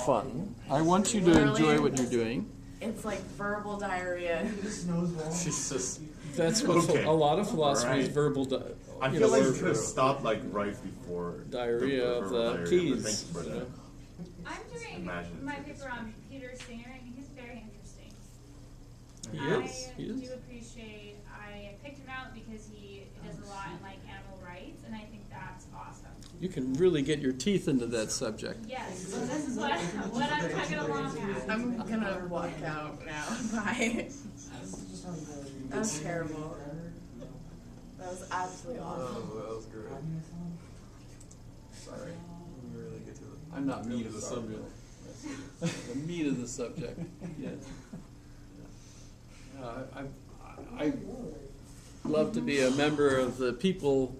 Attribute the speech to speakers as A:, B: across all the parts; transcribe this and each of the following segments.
A: fun. I want you to enjoy what you're doing.
B: It's like verbal diarrhea.
C: Jesus.
A: That's what
C: Okay.
A: a lot of philosophy is,
C: Right.
A: verbal
C: I feel like you could have stopped like right before
A: diarrhea of the
C: diarrhea, but
A: keys.
C: thank you for
A: You
C: that.
A: know?
D: I'm doing
C: Imagine.
D: my paper on Peter Singer, and he's very interesting.
A: He
D: I
A: is. He
D: do
A: is.
D: appreciate. I picked him out because he does a lot in like animal rights, and I think that's awesome.
A: You can really get your teeth into that subject.
D: Yes, so this is what I'm tugging along at.
B: I'm gonna walk out now. Bye. That was terrible. That was absolutely awful.
E: That was great.
A: Sorry.
E: We really get to the
A: I'm not
E: meat of the subject.
A: The meat of the subject. Yes. I love to be a member of the people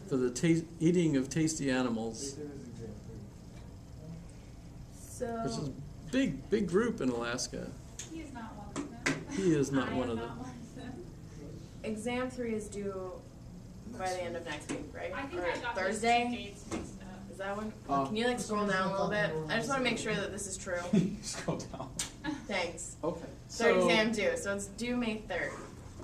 A: for the eating of tasty animals, which is
B: So,
A: a big group in Alaska.
D: He is not one of them.
A: He is not
D: I
A: one
D: am
A: of
D: not
A: them.
D: one of them.
B: exam 3 is due by the end of next week, right?
D: I think
B: Or
D: I got those two
B: Thursday?
D: dates mixed up.
B: Is that when? Can you like scroll down a little bit? I just want to make sure that this is true.
E: Scroll down.
B: Thanks.
A: Okay.
B: Third exam due, so it's due May 3rd,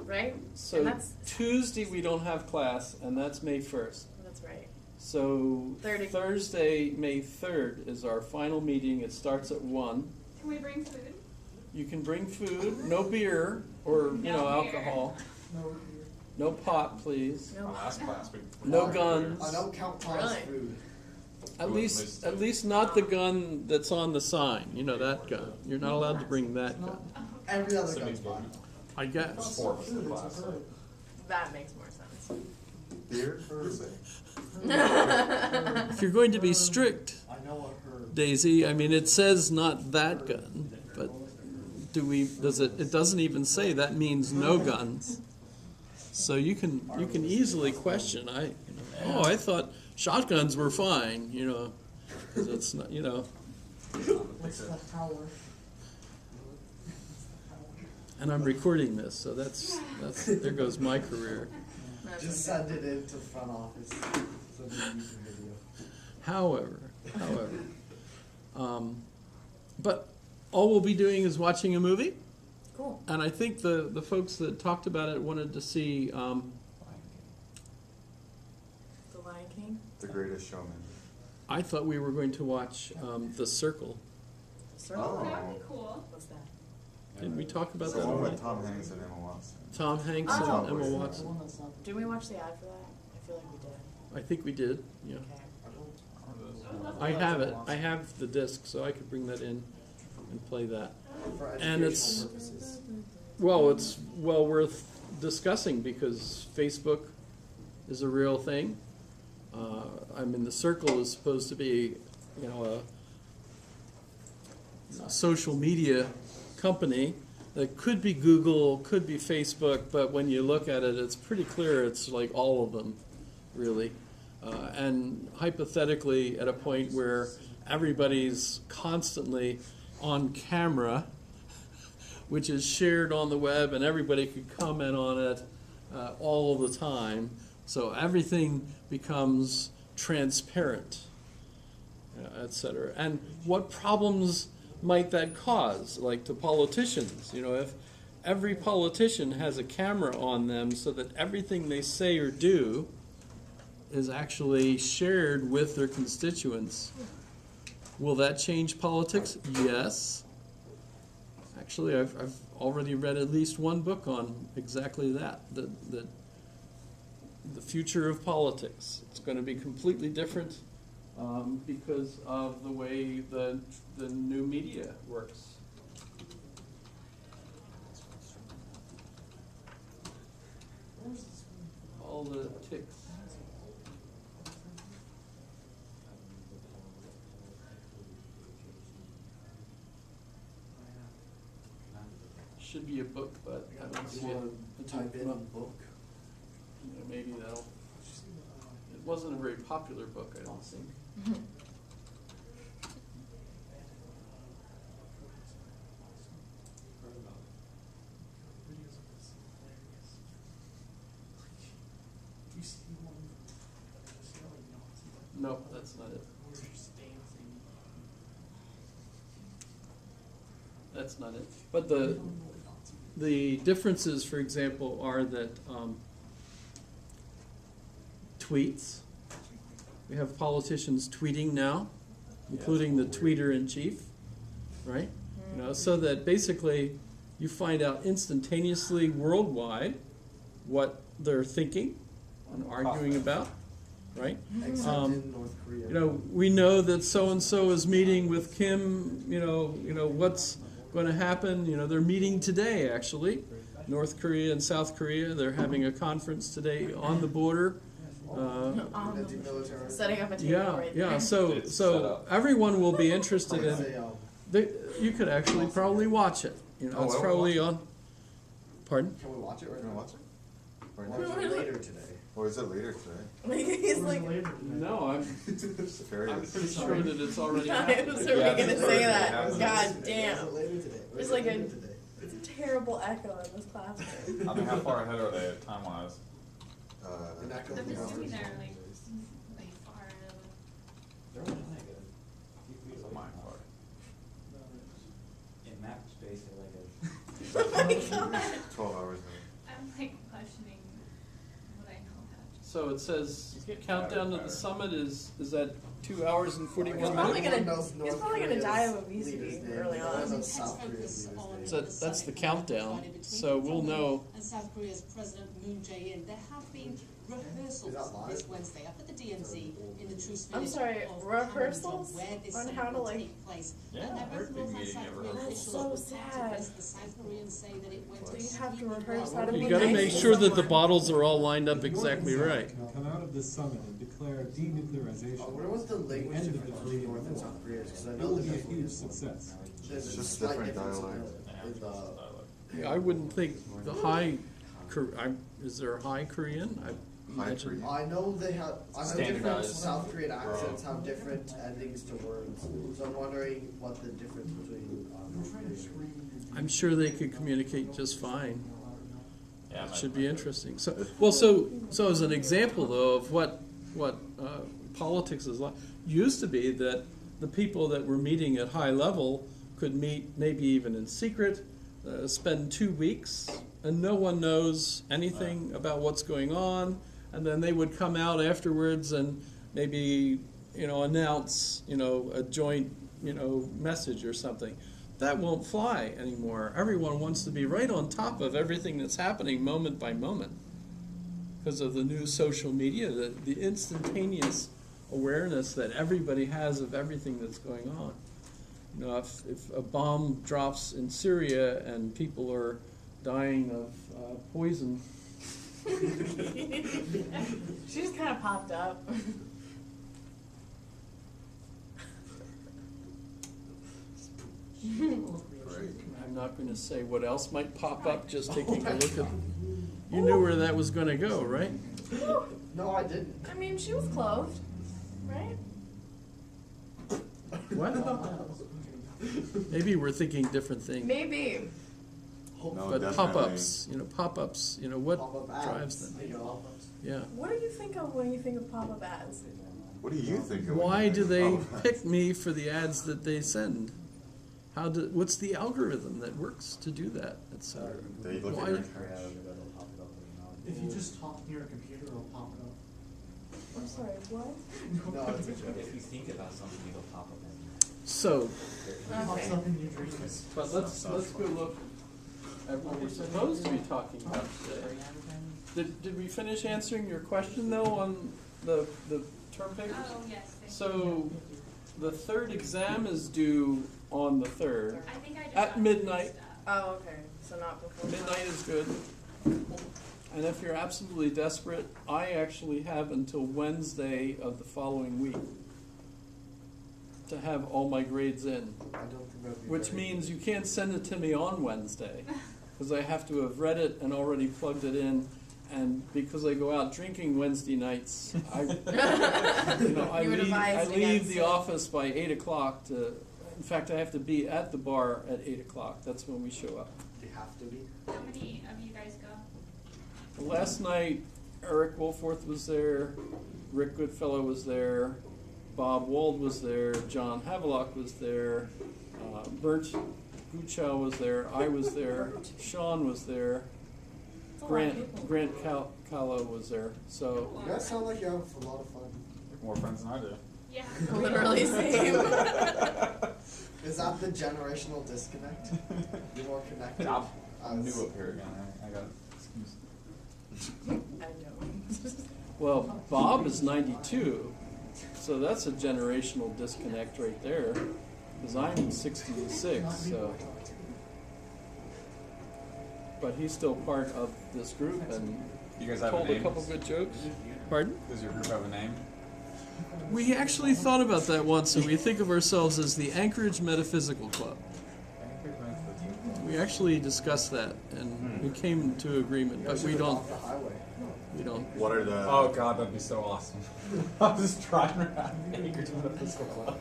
B: right?
A: So
B: And that's
A: Tuesday we don't have class, and that's May 1st.
B: that's right.
A: So
B: 30.
A: Thursday, May 3rd is our final meeting. It starts at 1.
D: Can we bring food?
A: You can bring food, no beer or
D: No beer.
A: alcohol. No pot, please.
B: No.
E: Last class we
A: No guns.
F: I don't count pot as
B: Really?
F: food.
A: At least not the gun that's on the sign. You know that gun. You're not allowed to bring that gun.
F: Every other
E: So
F: gun's
E: maybe-
F: fine.
A: I guess.
E: 4 of us in the class. So.
B: That makes more sense.
C: Beer for
A: If you're going to be strict,
F: I know what her.
A: Daisy, I mean it says not that gun, but does it? It doesn't even say that means no guns. So you can easily question. I thought shotguns were fine. 'cause it's not.
F: What's the power?
A: And I'm recording this, so that's there goes my career.
F: Just send it into front office. So they use the video.
A: However, but all we'll be doing is watching a movie,
B: Cool.
A: and I think the folks that talked about it wanted to see.
B: The Lion King.
C: The Greatest Showman.
A: I thought we were going to watch The Circle.
B: The Circle.
C: Oh.
D: That would be cool.
B: What's that?
A: Didn't we talk about
C: So
A: that
C: one
A: already?
C: with Tom Hanks and Emma Watson.
A: Tom Hanks
B: Oh.
A: and Emma
F: The
A: Watson.
F: one that's not.
B: Did we watch the ad for that? I feel like we did.
A: I think we did. Yeah,
B: Okay.
A: I have it. I have the disc, so I could bring that in and play that.
F: For
A: And it's-
F: educational purposes.
A: Well, it's well worth discussing because Facebook is a real thing. I mean, The Circle is supposed to be, a social media company that could be Google, could be Facebook, but when you look at it, it's pretty clear it's like all of them, really. And hypothetically, at a point where everybody's constantly on camera, which is shared on the web, and everybody could comment on it all the time. So everything becomes transparent, etc. And what problems might that cause, like to politicians? If every politician has a camera on them so that everything they say or do is actually shared with their constituents, will that change politics? Yes. Actually, I've already read at least one book on exactly that the future of politics. It's going to be completely different because of the way the new media works. All the ticks. Should be a book, but I don't see it.
F: You type in book.
A: Maybe that'll. It wasn't a very popular book, I don't think. Nope, that's not it. that's not it. But the differences, for example, are that tweets. We have politicians tweeting now, including the tweeter in chief, right? You know, so that basically you find out instantaneously worldwide what they're thinking and arguing about, right?
F: Except in North Korea.
A: You know, we know that so and so is meeting with Kim. You know what's going to happen. You know, they're meeting today. Actually, North Korea and South Korea. They're having a conference today on the border.
F: Anti-military.
B: Setting up a table
A: Yeah,
B: right
A: yeah.
B: there.
A: So
E: It's set up.
A: everyone will be interested in.
F: Say,
A: You could actually probably watch it. You know,
C: Oh,
A: it's
C: I will
A: probably
C: watch
A: on. Pardon?
F: can we watch it
C: We're
F: right
C: gonna
F: now?
C: watch it? Right
F: Or
C: now?
F: is it later today?
C: Or is it later today?
B: He's like,
A: No, I'm
C: Very-
A: pretty sure that it's already
B: I
A: happened.
B: was already
E: Yeah,
B: gonna
E: it's
B: say
C: already
B: that.
C: happened.
B: God
F: Is
B: damn.
F: it later today? Or
B: There's
F: is it
B: like a-
F: later today?
B: It's a terrible echo in this classroom.
E: I mean, how far ahead are they time wise?
F: And that goes
D: I'm
F: down.
D: assuming they're like far ahead of us.
E: It's a mind part.
G: In map space, they're like
B: Oh my god.
C: 12 hours.
D: I'm like questioning what I know about.
A: So it says countdown to the summit is at 2 hours and 41
B: He's probably
A: minutes.
B: gonna-
F: Knows
B: he's
F: North
B: probably gonna
F: Korea's
B: die of obesity
F: leader's name.
B: early
F: No
B: on.
F: one knows
H: Let's
F: South
H: focus
F: Korea's
H: on
F: leader's
A: So
F: name.
H: the
A: that's the
H: summit
A: countdown.
H: between
A: So we'll
H: Pyongyang
A: know.
H: And South Korea's President Moon Jae-in. There have been rehearsals
F: Is that live?
H: this Wednesday up at the DMZ in the Truce
B: I'm
H: Village
B: sorry,
H: of
B: rehearsals
H: Panmunjom, where this
B: on
H: summit
B: how to,
H: will
B: like-
H: take place.
E: Yeah,
H: And there
E: I heard
H: both
E: big
H: North and
E: meeting
H: South
E: at
H: Korean
E: rehearsals.
H: officials
B: So
H: reported
B: sad.
H: this. The South Koreans say that it went
B: So you'd have to
H: extremely
B: rehearse
H: well.
B: how to
A: You
B: be
A: got to
B: nice
A: make
B: to
A: sure that the
B: someone.
A: bottles are all lined up exactly right.
I: Can come out of this summit and declare denuclearization.
F: I wonder what's the language
I: End of the
F: difference between
I: Korean
F: North and
I: War.
F: South Korea? Because I
I: It
F: know
I: will
F: that
I: be a
F: definitely
I: huge
F: is one.
I: success.
F: There's a
C: Just
F: slight
C: different
F: difference in
C: dialect.
F: the
A: I wouldn't think the high. Is there a high Korean? I
C: High
A: imagine-
C: Korean.
F: I know they have. I know different
E: Standardized.
F: South Korean accents have different endings to words, so I'm wondering what the difference between. North Korean.
A: I'm sure they could communicate just fine.
E: Yeah,
A: It should be interesting. So as an example though of what politics is like, used to be that the people that were meeting at high level could meet maybe even in secret, spend 2 weeks, and no one knows anything about what's going on, and then they would come out afterwards and maybe announce a joint message or something. That won't fly anymore. Everyone wants to be right on top of everything that's happening moment by moment because of the new social media, the instantaneous awareness that everybody has of everything that's going on. If a bomb drops in Syria and people are dying of poison,
B: She just kind of popped up.
C: Great.
A: I'm not going to say what else might pop up, just taking a look at. You knew where that was going to go, right?
F: No, I didn't.
B: I mean, she was clothed, right?
A: What? Maybe we're thinking different things.
B: Maybe.
C: No,
A: But
C: definitely.
A: pop-ups, pop-ups, what
F: Pop-up ads,
A: drives them? Yeah.
B: What do you think of when you think of pop-up ads?
C: What do you think? of
A: Why
C: when
A: do
C: you
A: they
C: think- oh,
A: pick me for the ads that they send? What's the algorithm that works to do that, etc.?
C: They look
A: Why-
C: at your
F: If you just talk near a computer, it'll pop it up.
B: I'm sorry, what?
F: No, it's a joke.
G: if you think about something, it'll pop up.
A: So,
B: Okay.
F: in your dreams.
A: but let's go look at what we're supposed to be talking about today. Did we finish answering your question though on the term papers?
D: Oh, yes. thank you.
A: So, the third exam is due on the 3rd.
D: I think I just
A: at
D: got
A: midnight.
D: mixed up.
B: Oh, okay. So not before.
A: Midnight is good. And if you're absolutely desperate, I actually have until Wednesday of the following week to have all my grades in.
F: I don't think that'd be
A: Which
F: very
A: means
F: good.
A: you can't send it to me on Wednesday, because I have to have read it and already plugged it in. And because I go out drinking Wednesday nights, I
B: You would advise
A: leave
B: against
A: the
B: it.
A: office by 8 o'clock to. In fact, I have to be at the bar at 8 o'clock. That's when we show up.
F: You have to be.
D: How many of you guys go?
A: Last night, Eric Wolforth was there, Rick Goodfellow was there, Bob Wald was there, John Havelock was there, Bert Gu Chao was there, I was there, Sean was there, Grant Kahlo was there, so.
F: You guys sound like you have a lot of fun.
E: More friends than I do.
D: Yeah.
B: Literally same.
F: Is that the generational disconnect? You're more connected.
E: I'm new up here again. I got excuse.
B: I know.
A: Well, Bob is 92, so that's a generational disconnect right there, because I'm 66, so. But he's still part of this group and
E: You guys have a
A: told a
E: name?
A: couple good jokes. Pardon?
E: Does your group have a name?
A: We actually thought about that once, and we think of ourselves as the Anchorage Metaphysical Club. We actually discussed that, and we came to agreement,
F: You
A: but
F: guys
A: we
F: should
A: don't.
F: adopt the highway.
A: We don't.
C: What are the?
E: Oh god, that'd be so awesome. I'm just driving around Anchorage Metaphysical Club.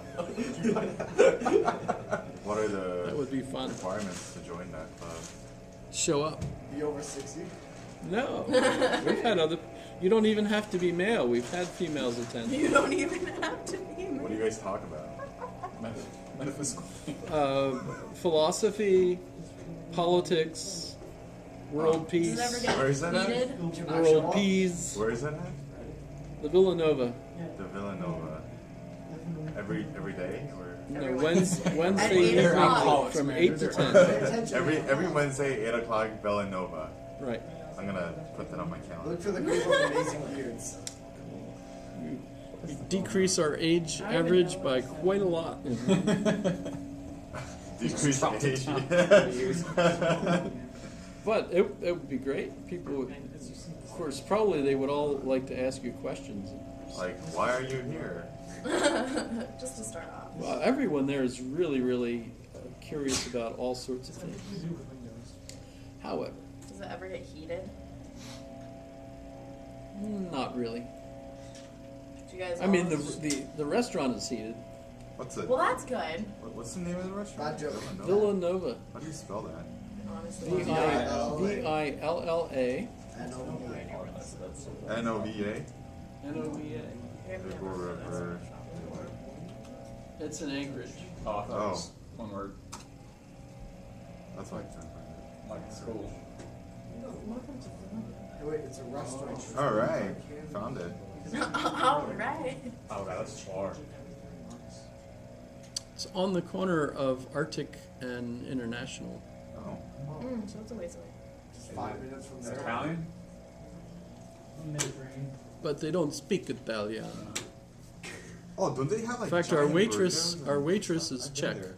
C: What are the
A: That would be fun.
C: requirements to join that club?
A: Show up.
F: Be over 60?
A: No, we've had other. You don't even have to be male. We've had females attend.
B: You don't even have to be
C: What do you guys talk about?
E: Metaphysical.
A: Philosophy, politics, world peace,
B: Does it ever
C: Where is that at?
B: heated?
A: world peace.
C: Where is that at?
A: The Villanova.
C: The Villanova. Every day or
A: No, Wednesday
B: At 8 o'clock.
A: from 8 to 10.
F: Attention.
C: every Wednesday 8 o'clock Villanova.
A: Right.
C: I'm gonna put that on my calendar.
F: Look for the group of amazing beards.
A: We decrease our age average by quite a lot.
C: Decrease
E: Dropped it
C: age.
E: down.
A: But it would be great. People would, of course, probably they would all like to ask you questions.
C: Like, why are you here?
B: Just to start off.
A: Well, everyone there is really, really curious about all sorts of things. However,
B: Does it ever get heated?
A: not really.
B: Do you guys?
A: I mean,
B: all-
A: the restaurant is heated.
C: What's it?
B: Well, that's good.
C: What's the name of the restaurant?
F: Bad joke.
A: Villanova.
C: How do you spell that?
B: Honestly.
A: Villa.
C: N-O-V-A?
A: N-O-V-A.
C: River.
A: It's in Anchorage.
E: Oh, I thought it was one word.
C: That's like
E: Like school.
F: Hey, wait, it's a restaurant.
C: all right, found it.
B: All right.
E: Oh god, that's far.
A: It's on the corner of Arctic and International.
C: Oh,
B: So it's a ways away.
F: Just 5 minutes from
E: Is
F: there.
E: it Italian?
A: But they don't speak Italian.
C: oh, don't they have like?
A: In fact, our
C: giant
A: waitress,
C: burritos?
A: our waitress is
C: I've been
A: Czech.
C: there.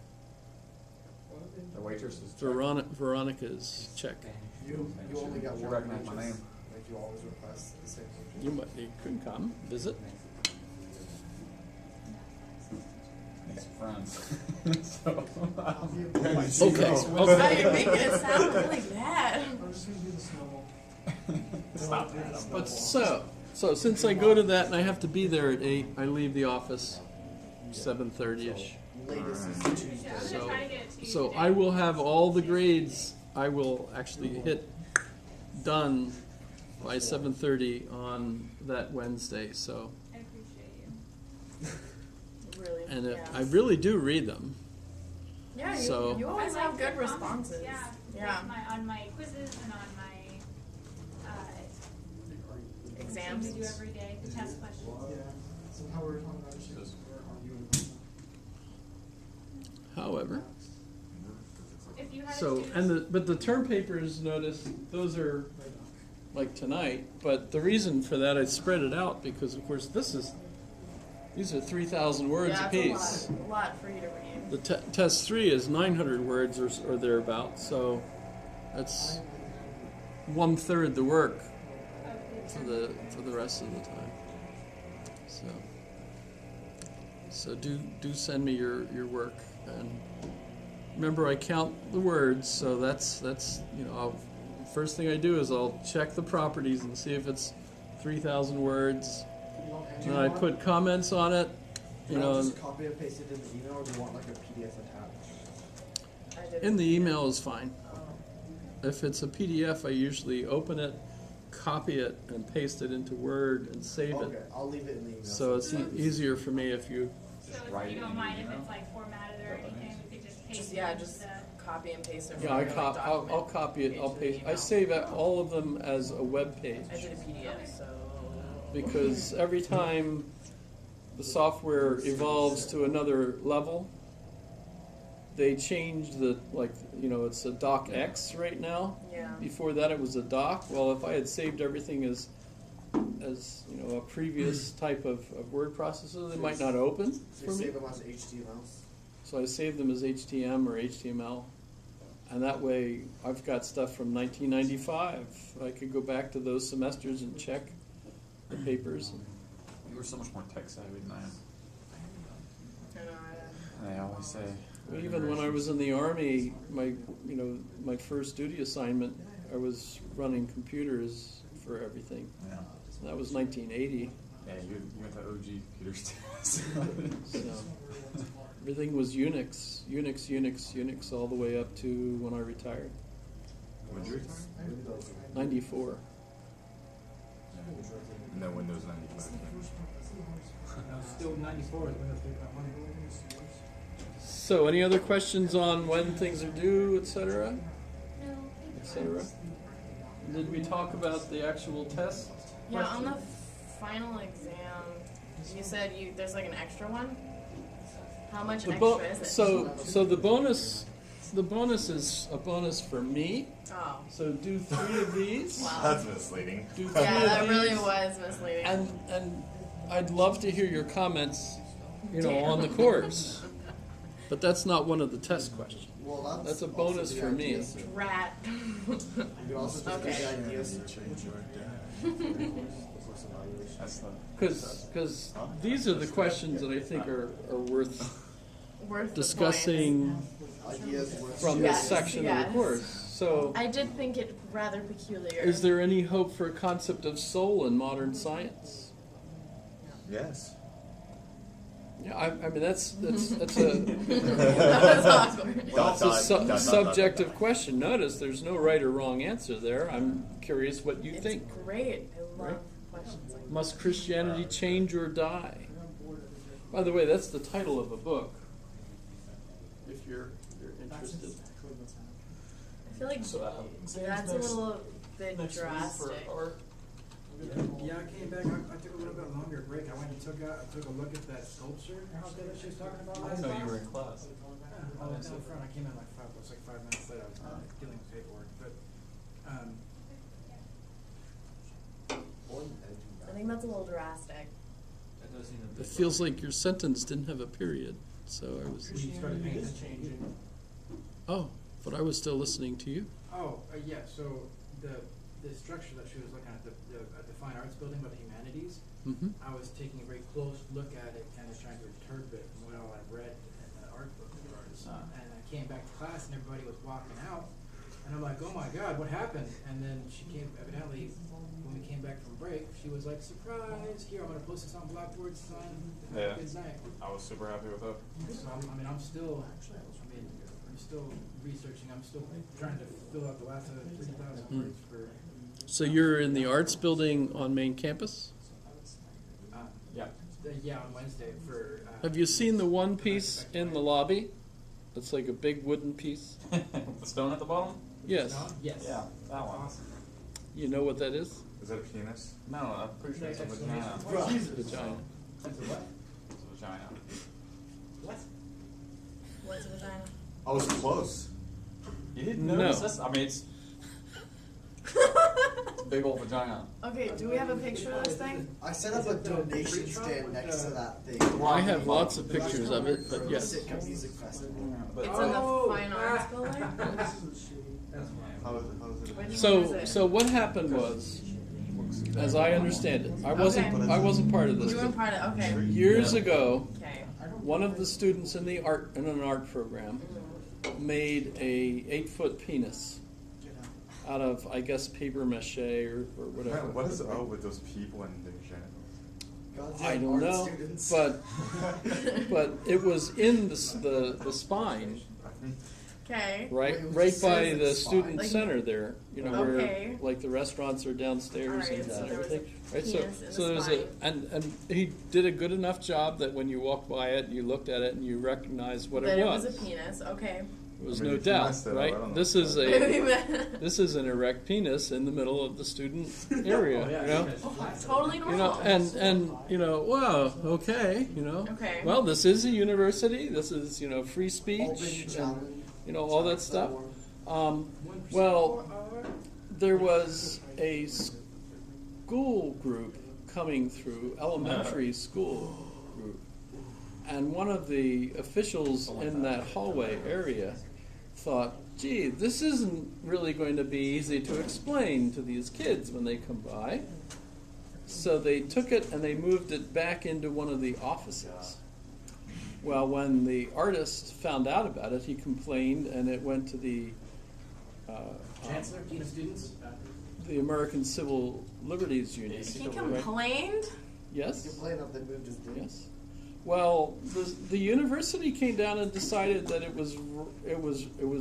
E: The waitress is
A: Veronica is Czech.
F: You only got
E: You
F: one
E: recognize my
F: waitress.
E: name.
F: Like you always request the same
A: You could come visit.
E: Make some friends. So,
A: Okay.
B: Wow,
A: Okay.
B: you're making it sound really bad.
E: Stop that.
A: But so since I go to that and I have to be there at 8, I leave the office 7:30ish.
F: Latest is
D: Yeah, I'm
F: Tuesday.
D: gonna
A: So-
D: try to get it to you
A: So
D: today.
A: I will have all the grades. I will actually hit done by 7:30 on that Wednesday. So,
D: I appreciate you.
B: Really?
A: and
B: yeah.
A: I really do read them.
B: Yeah, you,
A: so-
B: you always
D: I
B: have
D: like
B: good
D: your comments,
B: responses.
D: Yeah.
B: Yeah.
D: Like on my quizzes and on my
B: Exams.
D: things we do every day, the test questions.
F: So how we're talking about
A: However,
D: If you had
A: so
D: to choose,
A: but the term papers, notice those are like tonight. But the reason for that, I spread it out because, of course, these are 3,000 words
B: Yeah,
A: apiece.
B: it's a lot for you to read.
A: The test 3 is 900 words or thereabouts, so that's 1/3 the work for the rest of the time. So do send me your work, and remember I count the words, so that's first thing I do is I'll check the properties and see if it's 3,000 words. Then I put comments on it.
F: You
A: know,
F: just copy and paste it in the email, or do you want like a PDF attached?
B: I did.
A: in the email is fine. If it's a PDF, I usually open it, copy it, and paste it into Word and save
F: Okay,
A: it.
F: I'll leave it in the email.
A: So it's easier for me if you.
D: so
E: write
D: if
E: it
D: you don't
E: in
D: mind
E: the
D: if
E: email?
D: it's like formatted or anything, we could just hit
B: Just
D: it
B: yeah,
D: into
B: just
D: the-
B: copy and paste it.
A: Yeah,
B: from
A: I
B: your,
A: I'll
B: document
A: copy it, I'll
B: page to the
A: paste, I
B: email.
A: save all of them as a web page.
B: I did a PDF, so.
A: Because every time the software evolves to another level, they change the, like, you know, it's a docx right now.
B: Yeah.
A: Before that it was a doc. Well, if I had saved everything as you know, a previous type of word processor, they might not open
F: So
A: for
F: you
A: me.
F: save them as HTMLs.
A: So I saved them as HTML or HTML. And that way I've got stuff from 1995. I could go back to those semesters and check the papers.
E: You were so much more tech savvy than I am.
B: I know,
E: And they always say.
A: Even when I was in the Army, my first duty assignment, I was running computers for everything.
E: Yeah.
A: That was 1980.
E: Yeah, you went to OG computers too.
A: So everything was Unix, all the way up to when I retired,
C: When did you retire?
A: 94.
C: And then Windows 95 came.
I: No, still 94 is Windows 3.1.
A: So any other questions on when things are due, etc.,
D: No,
A: etc.? Did we talk about the actual test?
B: Yeah, on
A: question?
B: the final exam, you said there's like an extra one. How much
A: The
B: extra
A: bo-
B: is it?
A: so the bonus is a bonus for me.
B: Oh.
A: So do 3 of these.
B: Wow.
C: That's misleading.
A: Do 3
B: Yeah,
A: of
B: that really
A: these.
B: was misleading.
A: And I'd love to hear your comments,
B: Damn.
A: on the course. But that's not one of the test questions.
F: Well,
A: That's a
F: also
A: bonus
F: the
A: for me.
F: idea, sir.
B: Rat.
F: You can also just
B: Okay.
F: get the ideas to change your course evaluation.
E: That's the.
A: Because these are the questions that I think are worth
B: Worth the
A: discussing
F: Ideas worth
A: from
F: sharing.
A: this section of the
B: yes.
A: course. So,
B: I did think it rather peculiar.
A: is there any hope for a concept of soul in modern science?
C: Yes.
A: Yeah, I mean that's a
B: That was awkward.
A: it's a subjective question. Notice there's no right or wrong answer there. I'm curious what you
B: It's
A: think.
B: great. I love
A: Right.
B: questions like
A: Must Christianity change or die? By the way, that's the title of a book. If you're interested.
B: I feel like
A: So,
B: that's a little bit drastic.
I: Yeah, I came back. I took a little bit longer break. I went and took a look at that sculpture out there that she was talking about
E: I
I: last
E: didn't know
I: time.
E: you were in class.
I: Yeah, I was down front. I came in like 5 minutes late. I was dealing with paperwork, but
B: I think that's a little drastic.
G: That does seem a
A: It
G: bit.
A: feels like your sentence didn't have a period. So I was.
I: Christianity is changing.
A: Oh, but I was still listening to you.
I: Oh, yeah. So the structure that she was looking at, at the Fine Arts Building by the Humanities,
A: Mm-hmm.
I: I was taking a very close look at it, kind of trying to interpret it from what all I've read in the art book of ours. And I came back to class and everybody was walking out, and I'm like, oh my God, what happened? And then she came, evidently, when we came back from break, she was like, surprise, here, I'm going to post this on Blackboard, son.
E: Yeah.
I: Good night.
E: I was super happy with that.
I: So I'm still researching. I'm still trying to fill out the last 3,000 words for.
A: So you're in the arts building on main campus?
E: Yeah.
I: Yeah, on Wednesday for.
A: Have you seen the one piece in the lobby? It's like a big wooden piece.
E: The stone at the bottom?
A: Yes.
I: Yes.
E: Yeah, that one.
I: Awesome.
A: You know what that is?
C: Is that a penis?
E: No, I'm pretty sure it's a vagina.
A: Vagina.
I: That's a what?
E: It's a vagina.
I: What?
B: What's a vagina?
C: I was close.
E: You didn't
A: No.
E: notice this? I mean, it's a big old vagina.
B: Okay, do we have a picture of this thing?
F: I set up a donation stand next to that thing.
A: I have lots of pictures of it, but yes.
F: Sitka Music Festival.
E: But
B: It's in the Fine Arts Building?
C: How is it?
B: Which one is
A: So
B: it?
A: what happened was, as I understand it, I wasn't part of this.
B: You were
A: but
B: part of, okay.
A: Years ago,
B: Okay.
A: one of the students in an art program made a 8-foot penis out of, I guess, paper mache or whatever.
C: What is up with those people and their genitals?
A: I don't
F: Art
A: know,
F: students.
A: but it was in the spine,
B: Okay.
A: right,
F: Well, it
A: right
F: just
A: by
F: says
A: the
F: it's
A: student
B: fine.
A: center there. You know,
B: Okay.
A: where like the restaurants are downstairs
B: Alright,
A: and
B: so there was
A: everything.
B: a
A: Right, so
B: penis in
A: so
B: the
A: there's
B: spine.
A: and he did a good enough job that when you walked by it, you looked at it and you recognized what
B: That
A: it
B: it
A: was.
B: was a penis. Okay.
A: It was
C: I mean,
A: no
C: if you
A: doubt,
C: messed it up, I
A: right?
C: don't know.
A: This is
B: Maybe
A: a this is an erect penis in the middle of the student area.
I: Oh, yeah,
A: You know.
B: totally
A: You
B: normal.
A: know, and you know, wow, okay, you know.
B: Okay.
A: Well, this is a university. This is, you know, free
F: Open
A: speech, and,
F: challenge.
A: you know, all that stuff.
F: Or-
A: Well, there was a school group coming through, elementary school group, and one of the officials in that hallway area thought, gee, this isn't really going to be easy to explain to these kids when they come by. So they took it and they moved it back into one of the offices. Well, when the artist found out about it, he complained, and it went to the
I: Chancellor, Dean of Students?
A: the American Civil Liberties Union.
B: He
A: Right?
B: complained.
A: Yes.
F: Complain of they moved his dick.
A: Yes. Well, the university came down and decided that it was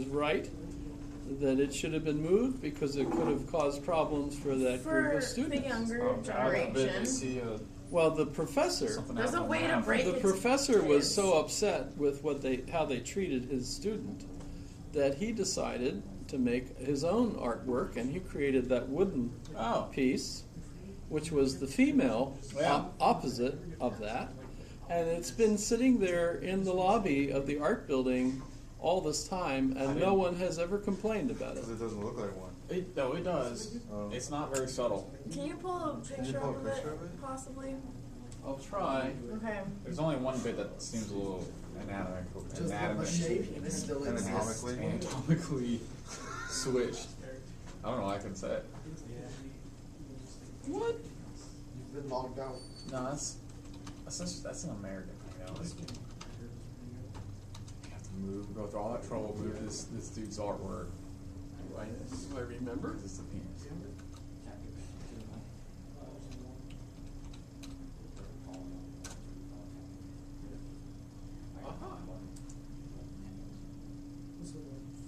A: right, that it should have been moved because it could have caused problems for that group
B: For
A: of
B: the
A: students.
B: younger generation.
A: Well, the professor,
E: Something
B: There's a
E: happened
B: way to
E: on the
B: break
A: the
B: it.
A: professor
B: to
A: was
B: kids.
A: so upset with how they treated his student that he decided to make his own artwork, and he created that wooden
E: Oh.
A: piece, which was the female
E: Yeah.
A: opposite of that. And it's been sitting there in the lobby of the art building all this time, and no one has ever complained about it.
C: Because it doesn't look like one.
E: No, it does.
C: Oh.
E: It's not very subtle.
B: Can you pull a picture
C: pull a
B: of
C: picture
B: it,
C: of it?
B: possibly?
A: I'll try.
B: Okay.
E: There's only one bit that seems a little anatomical.
F: Just a shape, and it still exists.
C: Anatomically.
E: Anatomically switched. I don't know. I can say it.
A: What?
F: You've been logged out.
E: No, that's an American thing. Like, you have to go through all that trouble, move this dude's artwork.
A: Do I remember?
E: It's a penis.
A: Aha.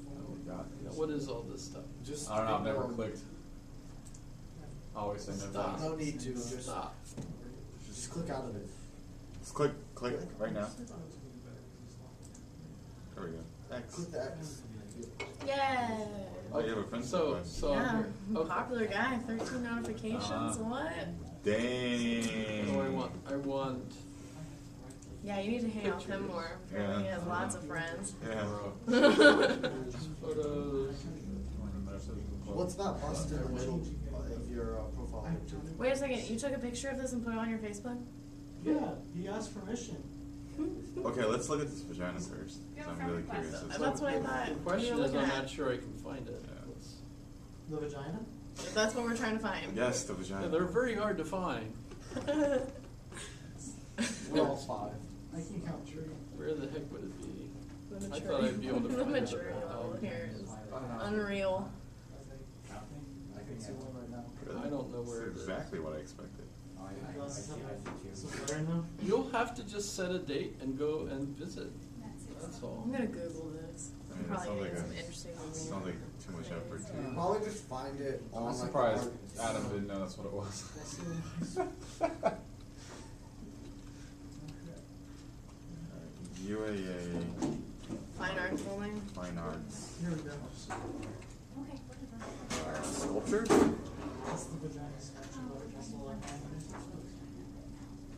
E: Oh God.
A: Now, what is all this stuff?
F: Just
E: I don't know. I've never
F: ignore-
E: clicked. I always say no.
A: Stop.
E: thanks.
F: No need to. Just
A: Stop.
F: click out of it.
C: Just click right now. There we go. X.
F: Click the X.
B: Yeah.
C: Oh, you have a friend
A: So
C: request.
B: Yeah.
A: here. Okay.
B: Popular guy. 13 notifications. What?
C: Dang.
A: Oh, I want.
B: Yeah, you need to hang out with him more. Apparently, he has lots of friends.
C: Yeah.
A: Photos.
F: What's not busted in the middle of your profile picture?
B: Wait a second. You took a picture of this and put it on your Facebook?
J: Yeah, he asked permission.
C: Okay, let's look at this vagina first. 'Cause I'm really curious. as to
B: That's what I
A: The
B: thought.
A: question
B: you
A: is,
B: were
A: I'm
B: looking
A: not
B: at.
A: sure I can find it.
J: The vagina?
B: That's what we're trying to find.
C: Yes, the
A: Yeah,
C: vagina.
A: they're very hard to find.
F: We're all five.
J: I can count three.
A: Where the heck would it be?
B: The
A: I
B: maturity,
A: thought I'd be able to
B: the
A: find it.
B: maturity level here is unreal.
J: I can see one right now.
A: I don't know where it
C: That's
A: is.
C: exactly what I expected.
J: So right now?
A: You'll have to just set a date and go and visit. That's all.
B: I'm gonna Google this.
C: I mean, it
B: Probably
C: sounds like
B: getting some
C: a-
B: interesting
C: Sounds
B: movie.
C: like too much effort too.
F: Probably just find it on
E: I'm
F: like
E: surprised
F: art-
E: Adam didn't know that's what it was.
C: UAA
B: Fine arts building.
C: Fine Arts.
J: Here we go.
D: Okay, whatever.
C: Sculpture?
J: That's the vagina statue of Crystal.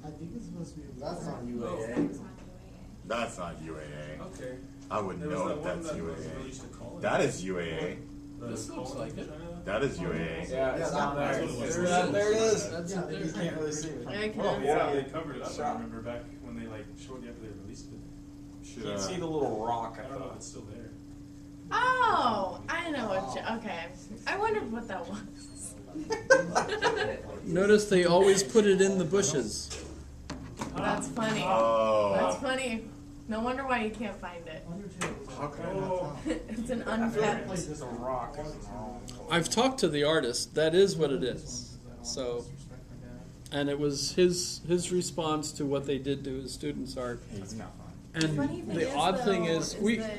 J: I think it's supposed to be.
F: That's not
A: Oh.
F: UAA.
C: That's not UAA.
A: Okay.
C: I wouldn't
K: There was
C: know
K: that
C: if
K: one
C: that's
K: that was
C: UAA.
K: released in college.
C: That is UAA.
A: This looks like it.
C: That is UAA.
E: Yeah, it's
F: Yeah,
E: down
F: that-
E: there.
K: that's what it was.
E: There it is.
A: That's
J: Yeah,
A: it
J: they
A: there.
J: just can't really see it.
B: I can.
K: Well, yeah, they covered it up. I
E: Shot.
K: remember back when they like showed you after they released it.
C: Should,
E: You can see the little rock
K: I
E: at
K: don't know if
E: the.
K: it's still there.
B: Oh, I know what. Okay, I wondered what that was.
A: Notice they always put it in the bushes.
B: That's funny.
C: Oh.
B: That's funny. No wonder why you can't find it.
C: How could I not tell?
B: It's an
E: I feel like
B: unkept.
E: there's a rock.
A: I've talked to the artist. That is what it is. So, and it was his response to what they did to his students' art.
E: It's not fun.
A: And
B: Funny thing
A: the
B: is,
A: odd thing
B: though,
A: is, we
B: that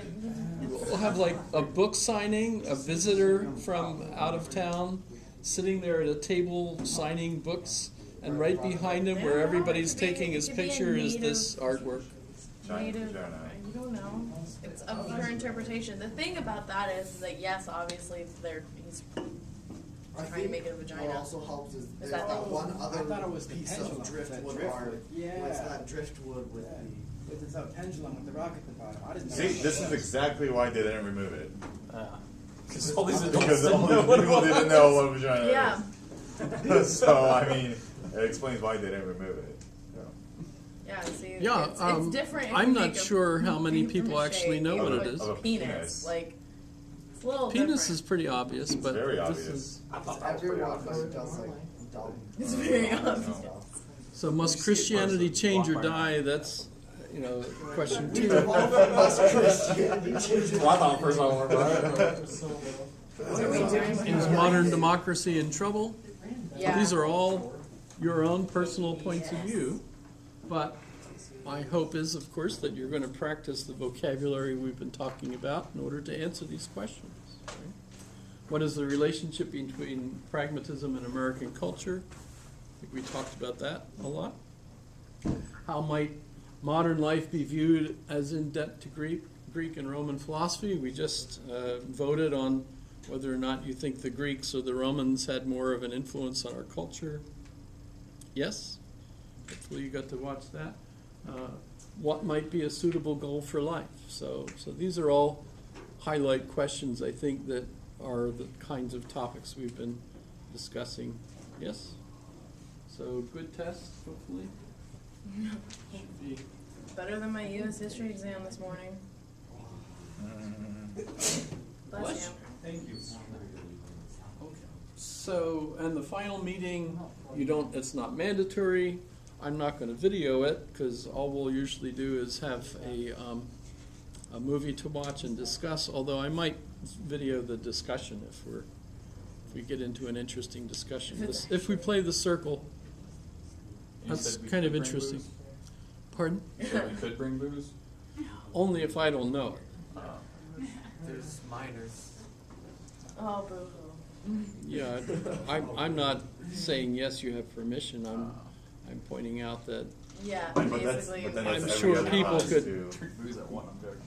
A: we'll have like a book signing, a visitor from out of town sitting there at a table signing books, and right behind him, where everybody's taking his picture, is this artwork.
C: Giant
B: Native,
C: vagina.
B: you don't know. It's up for interpretation. The thing about that is that yes, obviously he's
F: I
B: trying to make it a
F: What
B: vagina.
F: also helps is there's
B: that
F: that
B: the-
F: one
I: I
F: other
I: thought it was the
F: piece
I: pendulum,
F: of
I: that
F: driftwood
I: driftwood.
F: art.
I: Yeah.
F: It's that driftwood with the.
I: It's a pendulum with the rock at the bottom. I didn't know.
C: See,
I: what
C: this
I: that
C: is
I: was.
C: exactly why they didn't remove it.
E: Because all these adults
C: Because
E: didn't
C: all
E: know
C: these
E: what it
C: people
E: was.
C: didn't know what vagina
B: Yeah,
C: is. So, I mean, it explains why they didn't remove it.
B: yeah. See,
A: Yeah,
B: it's different. If
A: I'm
B: you
A: not
B: make a
A: sure how many
B: from
A: people
B: a
A: actually
B: shape,
A: know
B: you
A: what it
B: put
A: is.
C: Of a
B: Penis,
C: penis.
B: like it's a little
A: Penis
B: different.
A: is pretty obvious, but
C: Very
A: this
C: obvious.
A: is.
E: I thought that was pretty
F: Everyone
E: obvious.
F: does like dumb.
B: It's very obvious.
A: So must Christianity change or die? That's, question two.
F: Must Christianity change
E: Well, I thought at first I wanted right.
B: What are we doing?
A: Is modern democracy in trouble?
B: Yeah.
A: These are all your own personal points of view, but my hope is, of course, that you're going to practice the vocabulary we've been talking about in order to answer these questions. Right? What is the relationship between pragmatism and American culture? I think we talked about that a lot. How might modern life be viewed as in debt to Greek and Roman philosophy? We just voted on whether or not you think the Greeks or the Romans had more of an influence on our culture. Yes? Hopefully you got to watch that. What might be a suitable goal for life? So these are all highlight questions, I think, that are the kinds of topics we've been discussing. Yes? So good test, hopefully. Should be.
B: Better than my U.S. history exam this morning. Bless you.
K: Thank you.
A: So, and the final meeting, it's not mandatory. I'm not going to video it because all we'll usually do is have a movie to watch and discuss, although I might video the discussion if we get into an interesting discussion. If we play the circle,
E: You
A: that's
E: said we
A: kind of
E: could bring
A: interesting.
E: booze?
A: Pardon?
E: You said we could bring booze?
A: Only if I don't know it.
G: There's minors.
B: Oh, boo-hoo.
A: Yeah, I'm not saying yes, you have permission. I'm pointing out that
B: Yeah,
C: But
B: basically.
C: then
A: I'm
C: that's
A: sure
C: every other
A: people
C: class
A: could-
C: too.
E: Drink booze at one, I'm joking.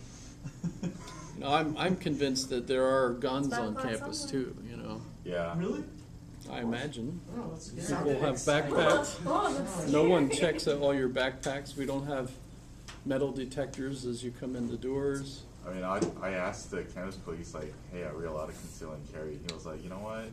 A: I'm convinced that there are guns
B: It's
A: on
B: about
A: campus
B: somewhere.
A: too.
C: Yeah.
J: Really?
A: I imagine
J: Oh, that's good.
A: people have backpacks.
B: Oh, that's
A: No one checks out all your backpacks. We don't have metal detectors as you come in the doors.
C: I mean, I asked the campus police, like, hey, are we allowed to conceal and carry? He was like, you know what?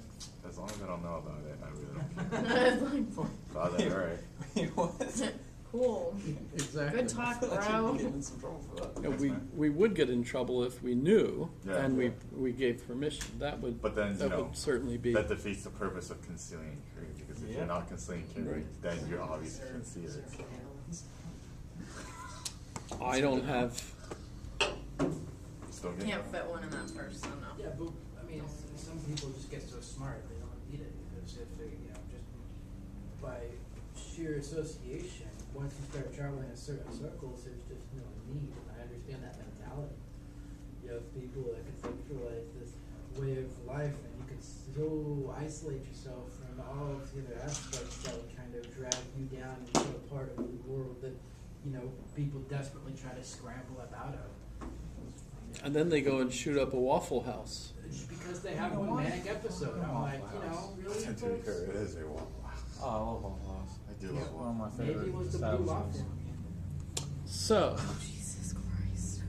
C: As long as I don't know about it, I really don't care.
B: It's like,
C: So I was like, all right.
E: Wait, what?
B: cool.
A: Exactly.
B: Good talk,
E: I feel like you'd
B: bro.
E: be getting in some trouble for that.
A: No,
C: Thanks,
A: we,
C: man.
A: we would get in trouble if we knew
C: Yeah.
A: and we gave permission. That would
C: But then,
A: that would certainly be.
C: that defeats the purpose of concealing and carrying, because if
E: Yeah.
C: you're not concealing and carrying,
A: Right.
C: then you're obviously concealing.
A: I don't have.
C: Still
B: Can't fit one in that purse, so no.
I: Yeah, but I mean, some people just get so smart they don't need it because if they, just by sheer association, once you start traveling in certain circles, there's just no need. And I understand that mentality. You have people that conceptualize this way of life, and you can so isolate yourself from all of the other aspects that would kind of drag you down into a part of the world that people desperately try to scramble up out of.
A: And then they go and shoot up a Waffle House.
I: Just because they have one manic episode. I'm like, really?
C: And to be
I: folks?
C: fair, it is a Waffle House.
E: Oh, I love Waffle House.
C: I do love
E: One
C: Waffle
E: of my
I: Maybe
E: favorite
I: it was the blue
E: establishments.
I: waffle.
A: So,
B: Jesus Christ.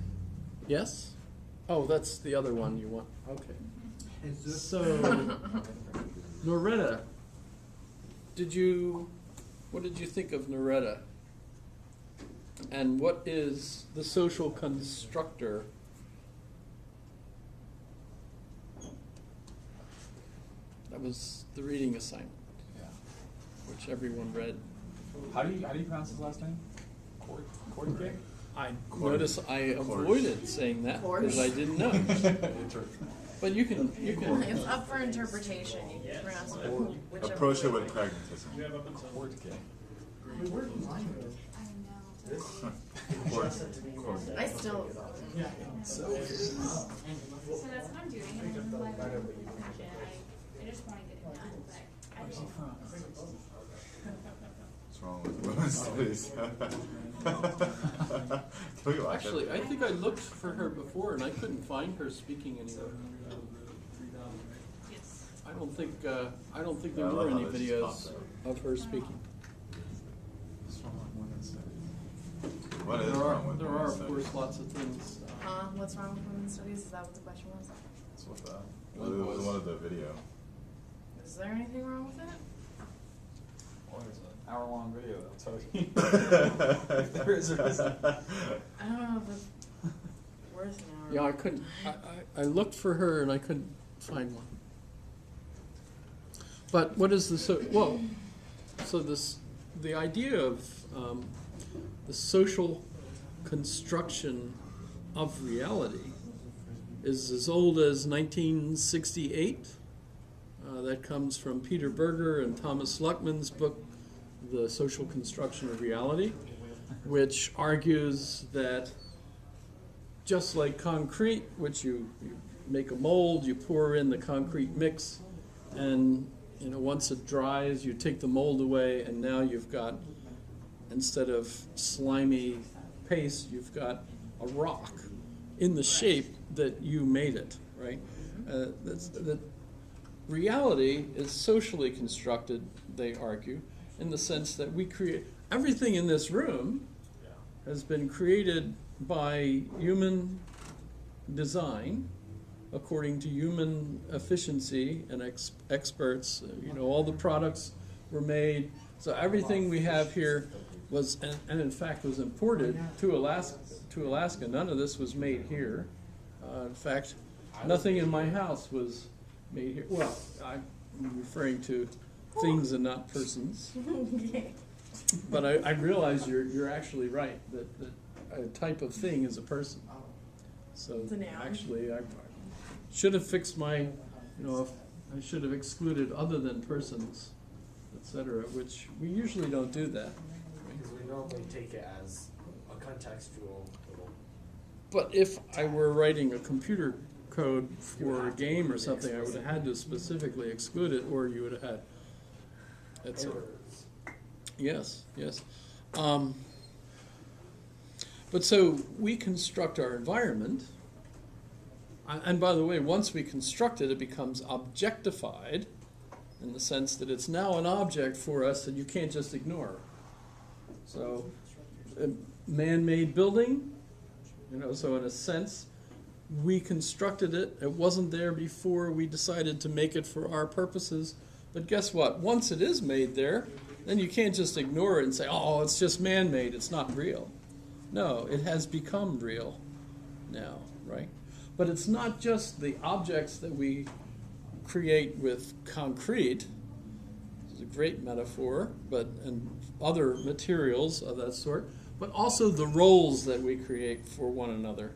A: yes? Oh, that's the other one you want. Okay.
I: It's just
A: So, Noretta, what did you think of Noretta? And what is the social constructor? That was the reading assignment,
E: Yeah.
A: which everyone read.
E: How do you pronounce his last name? Kortke?
A: I
C: Course.
A: notice I avoided saying that because I didn't know. But you can.
B: It's up for interpretation. You can pronounce it whichever
C: Approach it
B: way.
C: with pragmatism.
K: You have up until
E: Kortke.
J: Wait, where did mine go?
D: I know.
C: Of course.
B: I still.
J: Yeah.
A: So,
D: So that's what I'm doing. And I'm like, I just want to get it done, but I just.
C: What's wrong with women's studies? Can we watch
A: actually,
C: it?
A: I think I looked for her before and I couldn't find her speaking anywhere.
D: Yes.
A: I don't think there
C: I love
A: were
C: how
A: any
C: this just
A: videos
C: popped up.
A: of her speaking.
C: What's wrong with women's studies? What is
A: There
C: wrong with
A: are,
C: women's
A: of
C: studies?
A: course, lots of things.
B: What's wrong with women's studies? Is that what the question was?
C: That's what the,
A: What
C: it was
A: was-
C: one of the video.
B: Is there anything wrong with it?
E: Well, there's an hour-long video that'll tell you if there is or isn't.
B: I don't know if it's worth an hour.
A: Yeah, I couldn't, I looked for her and I couldn't find one. But what is the, the idea of the social construction of reality is as old as 1968. That comes from Peter Berger and Thomas Luckman's book, The Social Construction of Reality, which argues that just like concrete, which you make a mold, you pour in the concrete mix, and once it dries, you take the mold away, and now you've got, instead of slimy paste, you've got a rock in the shape that you made it, right? That reality is socially constructed, they argue, in the sense that we create everything in this room has been created by human design, according to human efficiency and experts. All the products were made. So everything we have here was, and in fact was imported to Alaska. None of this was made here. In fact, nothing in my house was made here. Well, I'm referring to things and not persons. But I realize you're actually right, that a type of thing is a person. So
B: It's a noun.
A: actually, I should have fixed my, I should have excluded other than persons, etc., which we usually don't do that.
G: Because we normally take it as a contextual little.
A: But if I were writing a computer code for a game or something, I would have had to specifically exclude it, or you would have had, etc. Yes, yes. But so we construct our environment, and by the way, once we construct it, it becomes objectified in the sense that it's now an object for us that you can't just ignore. So, a man-made building, so in a sense, we constructed it. It wasn't there before we decided to make it for our purposes. But guess what? Once it is made there, then you can't just ignore it and say, oh, it's just man-made, it's not real. No, it has become real now, right? But it's not just the objects that we create with concrete. It's a great metaphor, and other materials of that sort, but also the roles that we create for one another.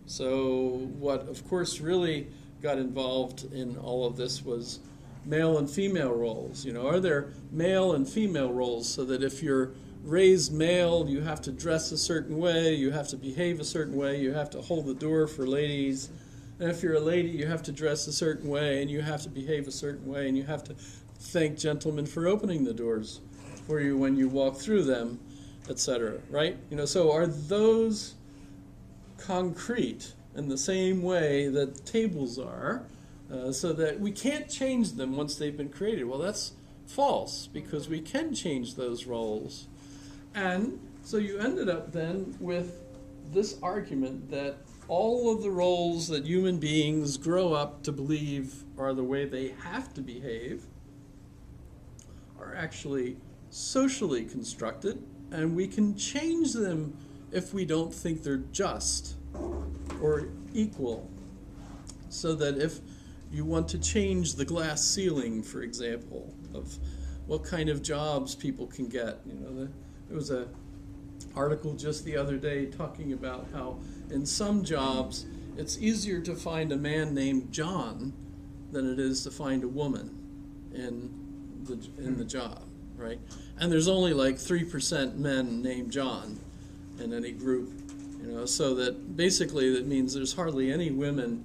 A: So what, of course, really got involved in all of this was male and female roles. Are there male and female roles, so that if you're raised male, you have to dress a certain way, you have to behave a certain way, you have to hold the door for ladies, and if you're a lady, you have to dress a certain way, and you have to behave a certain way, and you have to thank gentlemen for opening the doors for you when you walk through them, etc., right? So are those concrete in the same way that tables are, so that we can't change them once they've been created? Well, that's false, because we can change those roles. And so you ended up then with this argument that all of the roles that human beings grow up to believe are the way they have to behave are actually socially constructed, and we can change them if we don't think they're just or equal. So that if you want to change the glass ceiling, for example, of what kind of jobs people can get, there was an article just the other day talking about how in some jobs it's easier to find a man named John than it is to find a woman in the job, right? And there's only like 3% men named John in any group So that basically that means there's hardly any women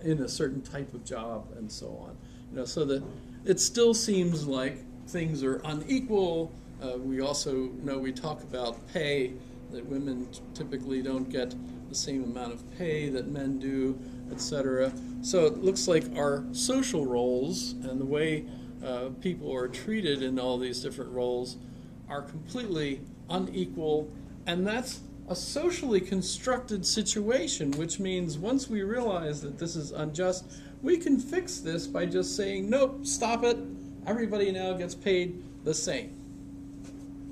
A: in a certain type of job and so on. So that it still seems like things are unequal. We also know we talk about pay, that women typically don't get the same amount of pay that men do, etc. So it looks like our social roles and the way people are treated in all these different roles are completely unequal, and that's a socially constructed situation, which means once we realize that this is unjust, we can fix this by just saying, nope, stop it, everybody now gets paid the same.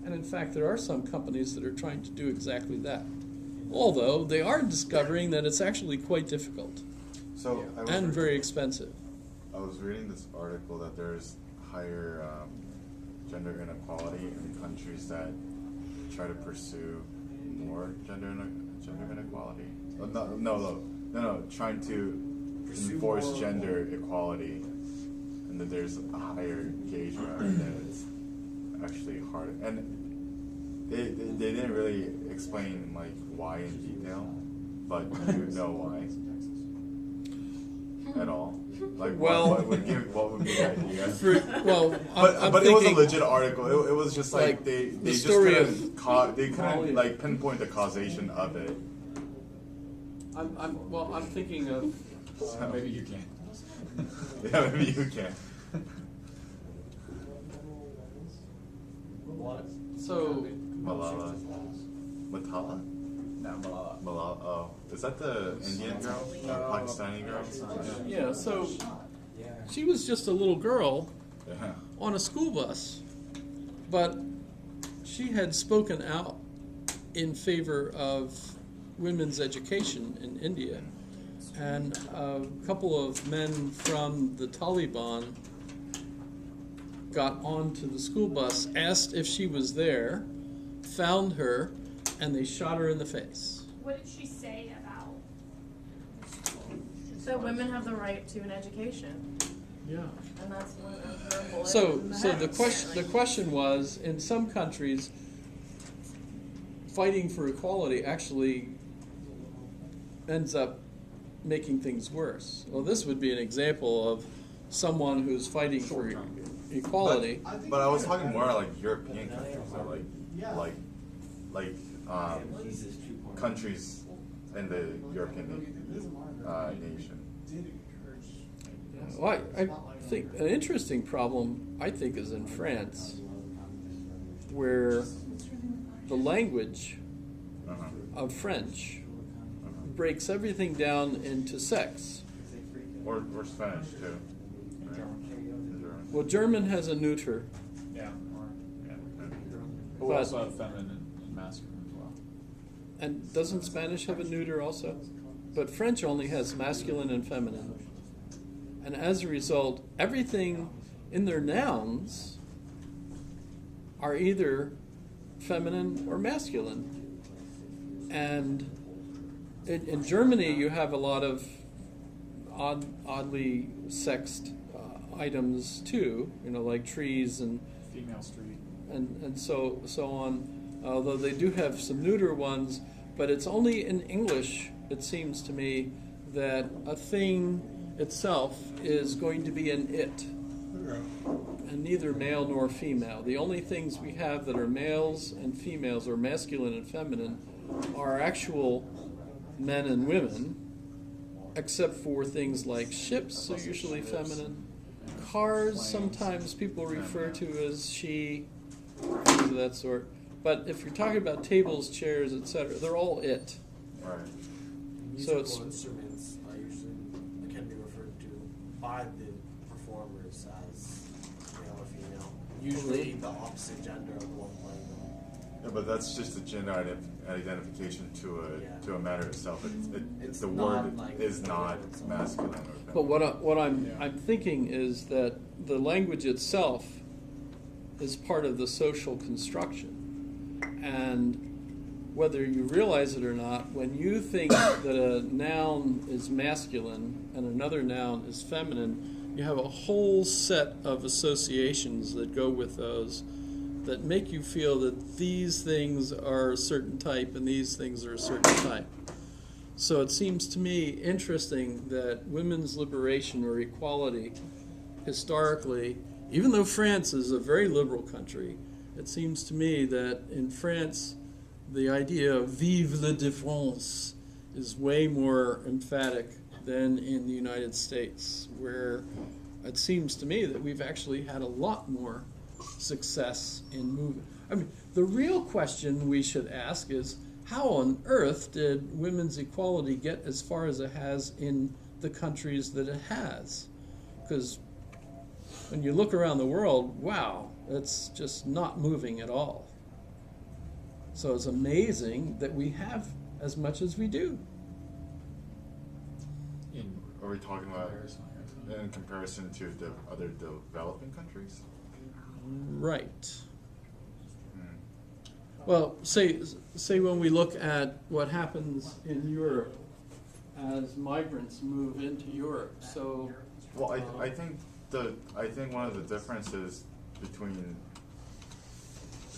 A: And in fact, there are some companies that are trying to do exactly that. Although they are discovering that it's actually quite difficult
C: So
A: and very expensive.
C: I was reading this article that there's higher gender inequality in countries that try to pursue more gender inequality. No, trying to enforce gender equality, and that there's a higher gauge around it, that it's actually hard. And they didn't really explain like why in detail, but do you know why at all? Like what would be the idea? But it was a legit article. It was just like they just couldn't like pinpoint the causation of it.
A: I'm thinking of
E: Maybe you can.
C: Yeah, maybe you can.
A: so
C: Malala. Matala?
E: No, Malala.
C: Malala. Oh, is that the Indian girl? Pakistani girl?
A: yeah, so
G: Yeah.
A: she was just a little girl
C: Yeah.
A: on a school bus, but she had spoken out in favor of women's education in India. And a couple of men from the Taliban got onto the school bus, asked if she was there, found her, and they shot her in the face.
D: What did she say about
B: So women have the right to an education,
A: Yeah.
B: and that's one of her bullets
A: So
B: in
A: the question was, in some countries, fighting for equality actually ends up making things worse. Well, this would be an example of someone who's fighting for equality.
C: But I was talking more like European countries, or like countries in the European nation.
A: Well, I think an interesting problem, I think, is in France, where the language of French breaks everything down into sex.
C: Or Spanish too. Right? German.
A: Well, German has a neuter,
E: Yeah.
C: Yeah.
E: But we also have feminine and masculine as well.
A: and doesn't Spanish have a neuter also? But French only has masculine and feminine. And as a result, everything in their nouns are either feminine or masculine. And in Germany, you have a lot of oddly sexed items too, like trees and
E: Female street.
A: and so on. Although they do have some neuter ones, but it's only in English, it seems to me, that a thing itself is going to be an it, and neither male nor female. The only things we have that are males and females, or masculine and feminine, are actual men and women, except for things like ships are usually feminine. Cars, sometimes people refer to as she, things of that sort. But if you're talking about tables, chairs, etc., they're all it.
C: Right.
A: So
G: Musical
A: it's-
G: instruments are usually can be referred to by the performers as male or female. Usually the opposite gender of the one playing them.
C: Yeah, but that's just a gender identification to a matter itself.
G: It's
C: The
G: not
C: word
G: like
C: is
G: the
C: not
G: word itself.
C: masculine or feminine.
A: But what I'm thinking is that the language itself is part of the social construction, and whether you realize it or not, when you think that a noun is masculine and another noun is feminine, you have a whole set of associations that go with those that make you feel that these things are a certain type and these things are a certain type. So it seems to me interesting that women's liberation or equality, historically, even though France is a very liberal country, it seems to me that in France, the idea of vive la différence is way more emphatic than in the United States, where it seems to me that we've actually had a lot more success in moving. I mean, the real question we should ask is, how on earth did women's equality get as far as it has in the countries that it has? Because when you look around the world, wow, it's just not moving at all. So it's amazing that we have as much as we do.
C: Are we talking about in comparison to the other developing countries?
A: Right.
C: Hmm.
A: Well, say when we look at what happens in Europe as migrants move into Europe. So,
C: Well, I think one of the differences between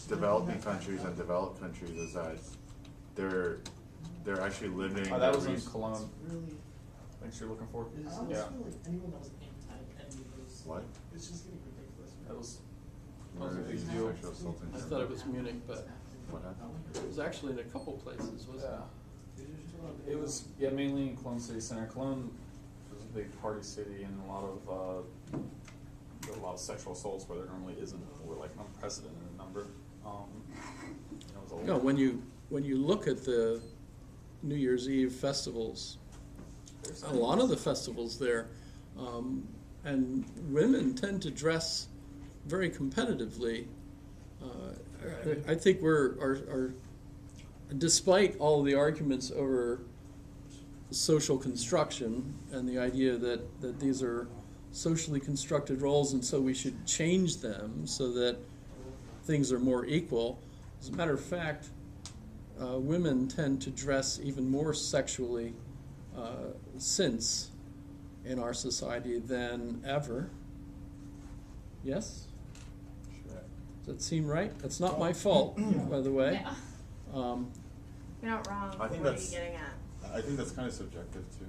C: developing countries and developed countries is that they're actually living.
E: Oh, that
C: their
E: was in
C: res-
E: Cologne.
J: Really,
E: Thanks you're looking for.
J: I almost
E: Yeah.
J: feel like anyone that was anti any of those,
C: What?
J: it's just getting ridiculous.
E: That was
C: Where
E: a
C: is
E: big
C: the
E: deal.
C: sexual assault in
A: I
C: Germany?
A: thought it was Munich, but
C: What happened?
A: it was actually in a couple places, wasn't
E: Yeah. It was, yeah, mainly in Cologne City Center. Cologne was a big party city and a lot of sexual assaults where there normally isn't, were like unprecedented in number. It was a
A: it? No, when you look at the New Year's Eve festivals, a lot of the festivals there, and women tend to dress very competitively. I think are despite all the arguments over social construction and the idea that these are socially constructed roles and so we should change them so that things are more equal. As a matter of fact, women tend to dress even more sexually since in our society than ever. Yes? Does that seem right? That's not my fault, by the way.
D: Yeah.
B: You're not wrong.
C: I think
B: what
C: that's-
B: are you getting at?
C: I think that's kind of subjective too.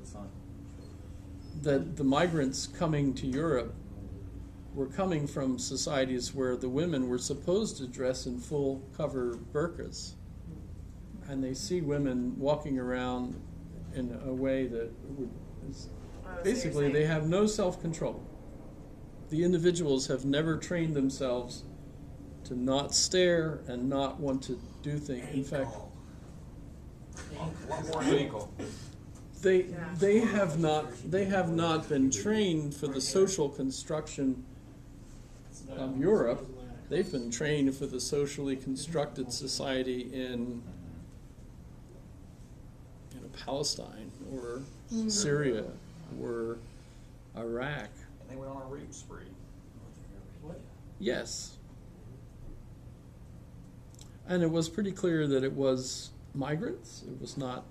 C: It's not.
A: That the migrants coming to Europe were coming from societies where the women were supposed to dress in full cover burqas. And they see women walking around in a way that would, basically they have no self-control. The individuals have never trained themselves to not stare and not want to do things. In fact,
E: a lot more than ankle.
A: they have not been trained for the social construction of Europe. They've been trained for the socially constructed society in Palestine or Syria or Iraq.
E: And they went on a rape spree.
A: Yes. And it was pretty clear that it was migrants. It was not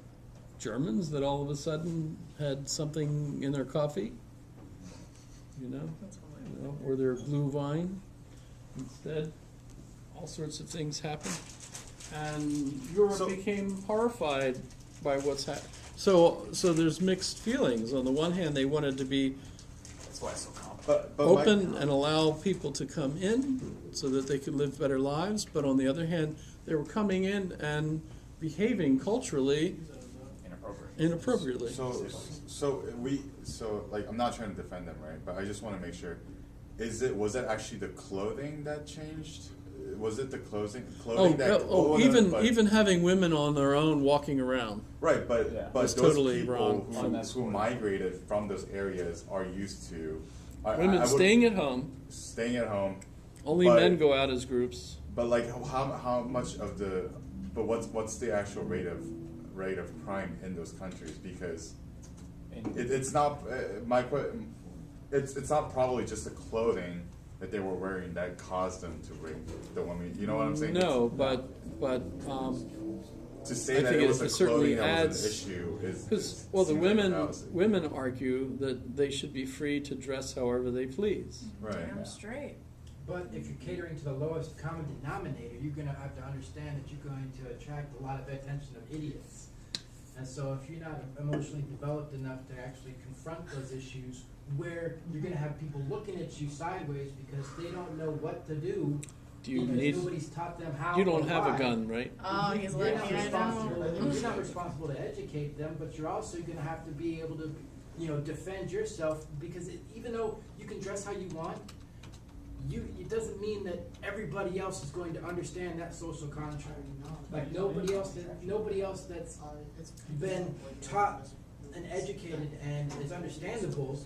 A: Germans that all of a sudden had something in their coffee, or their blue wine. Instead, all sorts of things happened. And Europe became horrified by what's happened. So there's mixed feelings. On the one hand, they wanted to be
E: That's why it's so complicated.
C: But
A: open and allow people to come in so that they could live better lives, but on the other hand, they were coming in and behaving culturally inappropriately.
C: So I'm not trying to defend them, right? But I just want to make sure. Was that actually the clothing that changed? Was it the clothing
A: Even having women on their own walking around.
C: Right, but
E: Yeah.
C: but
A: It's
C: those
A: totally
C: people
A: wrong.
C: who migrated from those areas are used to
A: Women staying at home.
C: Staying at home.
A: Only
C: but-
A: men go out as groups.
C: But like how much of the what's the actual rate of crime in those countries? Because it's not it's not probably just the clothing that they were wearing that caused them to rape the women. You know what I'm saying?
A: No, but
C: to say
A: I
C: that
A: think
C: it was the
A: certainly
C: clothing that
A: adds,
C: was an issue is
A: because the
C: seems like a
A: women
C: fallacy.
A: argue that they should be free to dress however they please.
C: Right.
B: Damn straight.
I: But if you're catering to the lowest common denominator, you're gonna have to understand that you're going to attract a lot of attention of idiots. And so if you're not emotionally developed enough to actually confront those issues, where you're gonna have people looking at you sideways because they don't know what to do,
A: Do you
I: because
A: need?
I: nobody's taught them how.
A: You don't
I: or
A: have a
I: why.
A: gun, right?
B: Oh, he's
I: You're
B: looking.
I: not
B: I know.
I: responsible. You're not responsible to educate them, but you're also going to have to be able to, defend yourself, because even though you can dress how you want, it doesn't mean that everybody else is going to understand that social contract. Like nobody else that's been taught and educated and is understandable,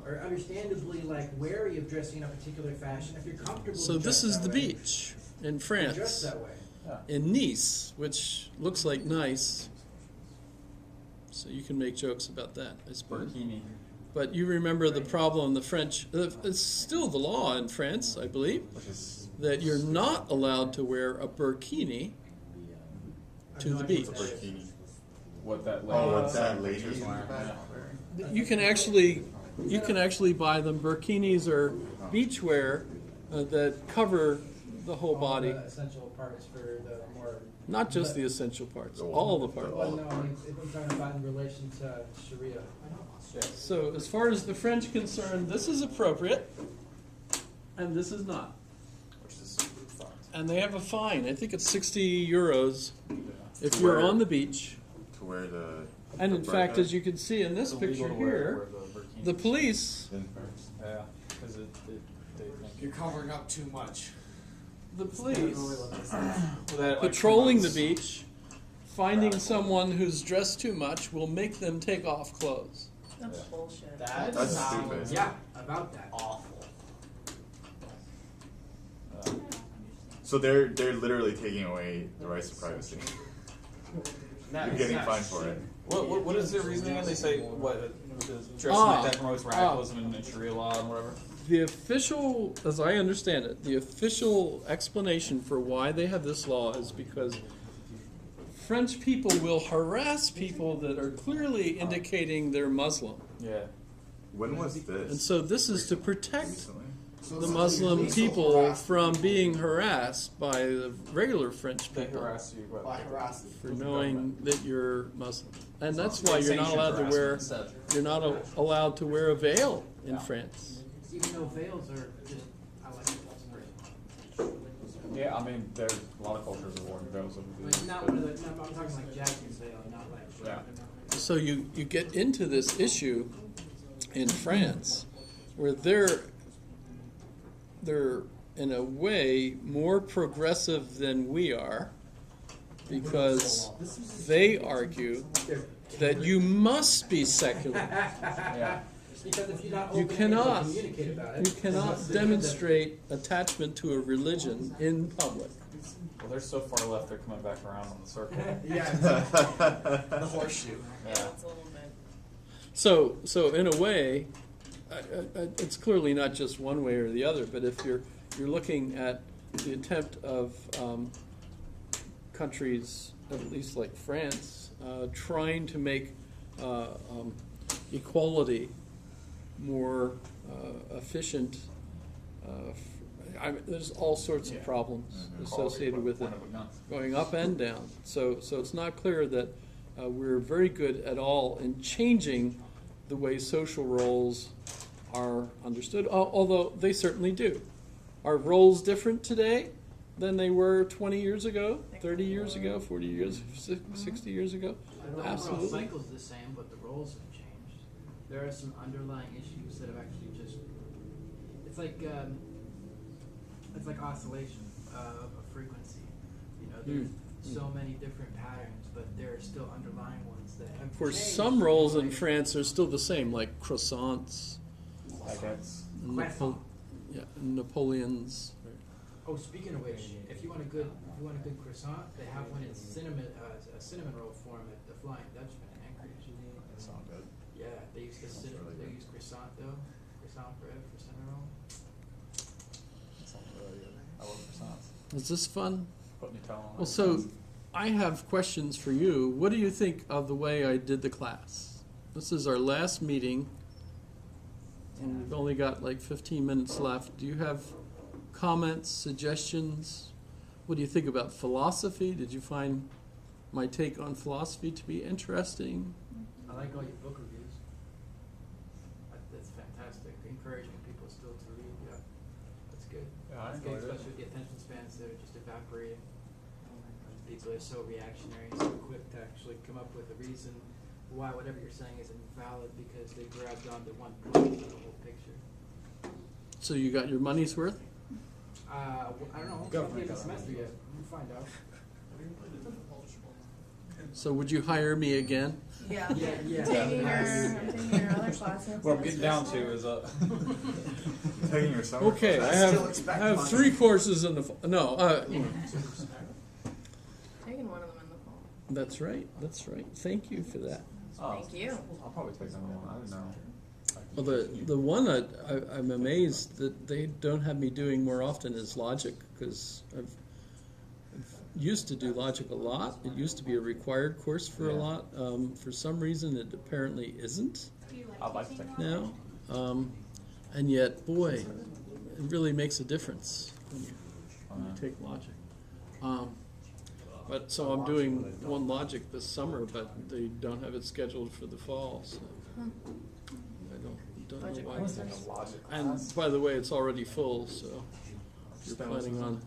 I: or understandably like wary of dressing in a particular fashion. If you're comfortable.
A: So
I: to
A: this
I: dress
A: is the
I: that way,
A: beach in
I: then
A: France.
I: dress that way.
A: In Nice, which looks like nice. So you can make jokes about that, I suppose.
E: Burkini.
A: But you remember the problem, the French, it's still the law in France, I believe,
C: Which is
A: that you're not allowed to wear a burkini to the beach.
C: a burkini.
E: What that lady.
C: Oh, what's that lady?
E: picture's wearing, yeah.
A: You can actually buy them. Burkinis are beachwear that cover the whole body,
I: The essential parts for the more.
A: not just the essential parts, all the parts.
I: Well, no, I mean, if I'm talking about in relation to Sharia.
A: So as far as the French concerned, this is appropriate, and this is not.
E: Which is fucked.
A: And they have a fine. I think it's 60 euros if
C: To
A: you're
C: wear-
A: on the beach.
C: To wear the.
A: And in
C: the
A: fact,
C: burqa
A: as you can see in this
E: It's illegal
A: picture
E: to wear
A: here,
E: the burkini.
A: the police,
C: in France.
E: Yeah, because they think.
G: You're covering up too much.
A: the police
E: Well, that, like,
A: patrolling the
E: promotes-
A: beach, finding someone who's dressed too much will make them take off clothes.
B: That's bullshit.
G: That
C: That's
G: sounds
C: stupid.
I: Yeah, about that.
G: awful.
C: So they're literally taking away the rights to privacy. You're getting fined for it.
E: What is their reasoning? They say what dressing
A: Ah.
E: like that promotes radicalism in Sharia law and whatever.
A: The official, as I understand it, the official explanation for why they have this law is because French people will harass people that are clearly indicating they're Muslim.
E: Yeah.
C: When was this?
A: And so this is to protect
C: Recently?
A: the Muslim people from being harassed by the regular French
E: They
A: people
E: harass you, but
F: By harassing.
A: for knowing that you're Muslim. And that's why you're not allowed to wear allowed to wear a veil in
E: Yeah.
A: France.
I: Even though veils are just, I like it.
E: yeah, I mean, there's a lot of cultures are wearing veils over
I: But
E: these.
I: not one of the, no, I'm talking like Jackson's veil, not like.
E: Yeah.
A: So you get into this issue in France where they're in a way more progressive than we are because they argue that you must be secular.
E: Yeah.
I: Because if you're not
A: You
I: open
A: cannot-
I: to communicate about it.
A: You cannot demonstrate attachment to a religion in public.
E: Well, they're so far left, they're coming back around on the circle.
G: Yeah. The horseshoe.
B: Yeah, it's a little bit.
A: So in a way, it's clearly not just one way or the other. But if you're looking at the attempt of countries, at least like France, trying to make equality more efficient, there's all sorts of problems associated with it, going up and down. So it's not clear that we're very good at all in changing the way social roles are understood, although they certainly do. Are roles different today than they were 20 years ago, 30 years ago, 40 years, 60 years ago?
I: I don't know if the
A: Absolutely.
I: cycle's the same, but the roles have changed. There are some underlying issues that have actually just, it's like oscillation of frequency. You know, there's so many different patterns, but there are still underlying ones that have
A: For
I: changed.
A: some roles in France are still the same, like croissants,
I: Croissant.
A: Napoleons.
I: Oh, speaking of which, if you want a good croissant, they have one in a cinnamon roll form at the Flying Dutchman in Anchorage.
E: That sounds good.
I: Yeah, they use they use croissant dough, croissant bread for cinnamon roll.
E: That sounds really good. I love croissants.
A: Is this fun?
E: Put Nutella on
A: Well,
E: it.
A: so I have questions for you. What do you think of the way I did the class? This is our last meeting, and we've only got like 15 minutes left. Do you have comments, suggestions? What do you think about philosophy? Did you find my take on philosophy to be interesting?
I: I like all your book reviews. That's fantastic. Encouraging people still to read. Yeah, that's good.
E: Yeah, I
I: That's good,
E: enjoyed it.
I: especially with the attention spans that are just evaporating. People are so reactionary, so quick to actually come up with a reason why whatever you're saying is invalid because they grabbed onto one point of the whole picture.
A: So you got your money's worth?
I: I don't know.
E: Go
I: It's not the end of the
E: for it.
I: semester yet. We'll find out.
A: So would you hire me again?
B: Yeah.
I: Yeah.
B: I'm taking your other classes.
E: What I'm getting down to is
C: Taking your summer
A: Okay, I
C: class.
A: have 3 courses in the fall. No,
B: Taking one of them in the fall.
A: that's right. That's right. Thank you for that.
B: Thank you.
E: I'll probably take another one. I don't know.
A: Well, the one that I'm amazed that they don't have me doing more often is logic, because I've used to do logic a lot. It used to be a required course for a
E: Yeah.
A: lot. For some reason, it apparently isn't
D: Do you
E: I'd like to
D: teaching
E: take
D: logic?
A: now. And yet, boy, it really makes a difference when you take logic. But so I'm doing one logic this summer, but they don't have it scheduled for the fall. So I don't know
B: Logic
A: why.
B: courses.
E: Logic
A: And
E: class.
A: by the way, it's already full, so if you're planning on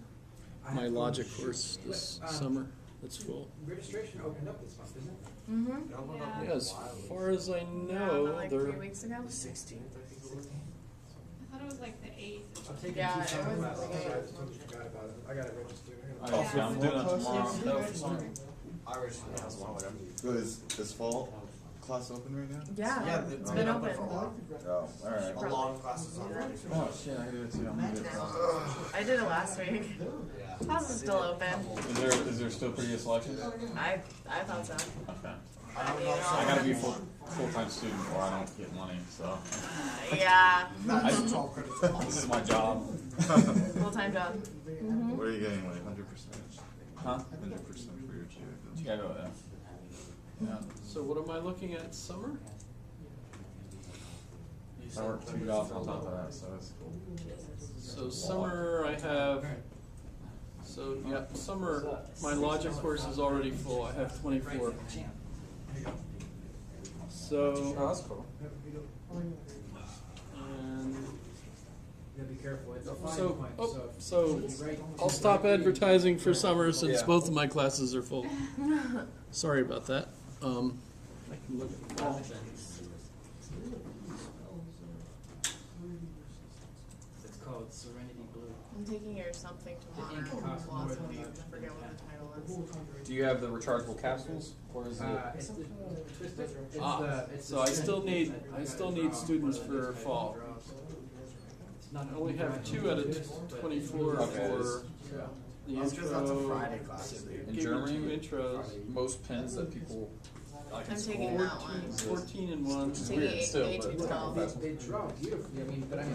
A: my logic course this summer, it's full.
I: Registration opened up this month, isn't it?
B: Mm-hmm.
D: Yeah.
A: Yeah, as far as I
B: No,
A: know,
B: like
A: they're
B: 3 weeks ago.
G: 16th, I think it was.
D: I thought it was like the 8th.
I: I'm taking
B: Yeah,
I: 2
B: it
I: summer
B: was
I: classes.
B: like-
I: Sorry, I just totally forgot about it. I gotta register.
E: Oh, yeah, I'm doing that tomorrow.
G: I registered as well, whatever.
C: So is fall class open right now?
B: Yeah,
G: it's
B: it's
G: been
B: been
G: open
B: open.
G: for a while.
C: Oh, alright.
G: A lot of classes already.
E: Oh shit, I do it too. I'm gonna do it.
B: I did it last week.
G: Yeah.
B: Class is still open.
E: Is there still pretty good selection?
B: I thought so.
E: Okay.
G: I don't know.
E: I gotta be full-time student or I don't get money, so.
B: Yeah,
G: That's 12 credits a month.
E: This is my job.
B: full-time job. Mm-hmm.
C: What are you getting, like 100%?
E: Huh?
C: 100% for your GA.
E: You gotta go there. Yeah.
A: So what am I looking at, summer?
E: I work 2 jobs on top of that, so it's cool.
A: So summer I have, so yeah, summer, my logic course is already full. I have 24. So,
E: Oh, that's cool.
A: and
I: You gotta be careful. It's a fine
A: so,
I: point.
A: so
I: if you write-
A: I'll stop advertising for summer since
E: Yeah.
A: both of my classes are full. Sorry about that. I can look at the fall.
I: It's called Serenity Blue.
B: I'm taking your something tomorrow.
I: ink costs more than
B: Philosophy.
I: the-
B: I forget what the title is.
E: Do you have the rechargeable capsules or is it?
I: It's the twisted. It's
A: Ah,
I: the.
A: so I still need students for fall. I only have 2 out of 24
E: Okay.
A: for the
G: That's because that's a
A: intro.
G: Friday class.
E: In
A: Gave me
E: Germany,
A: 2 intros.
E: most pens that people like in
B: I'm
E: school.
B: taking that one.
A: 14 in one.
E: It's
B: Taking
E: weird
B: eight-
E: still,
B: eight
E: but
B: to
E: it's
B: 12.
E: kind of
I: They draw beautifully. I mean, but I mean,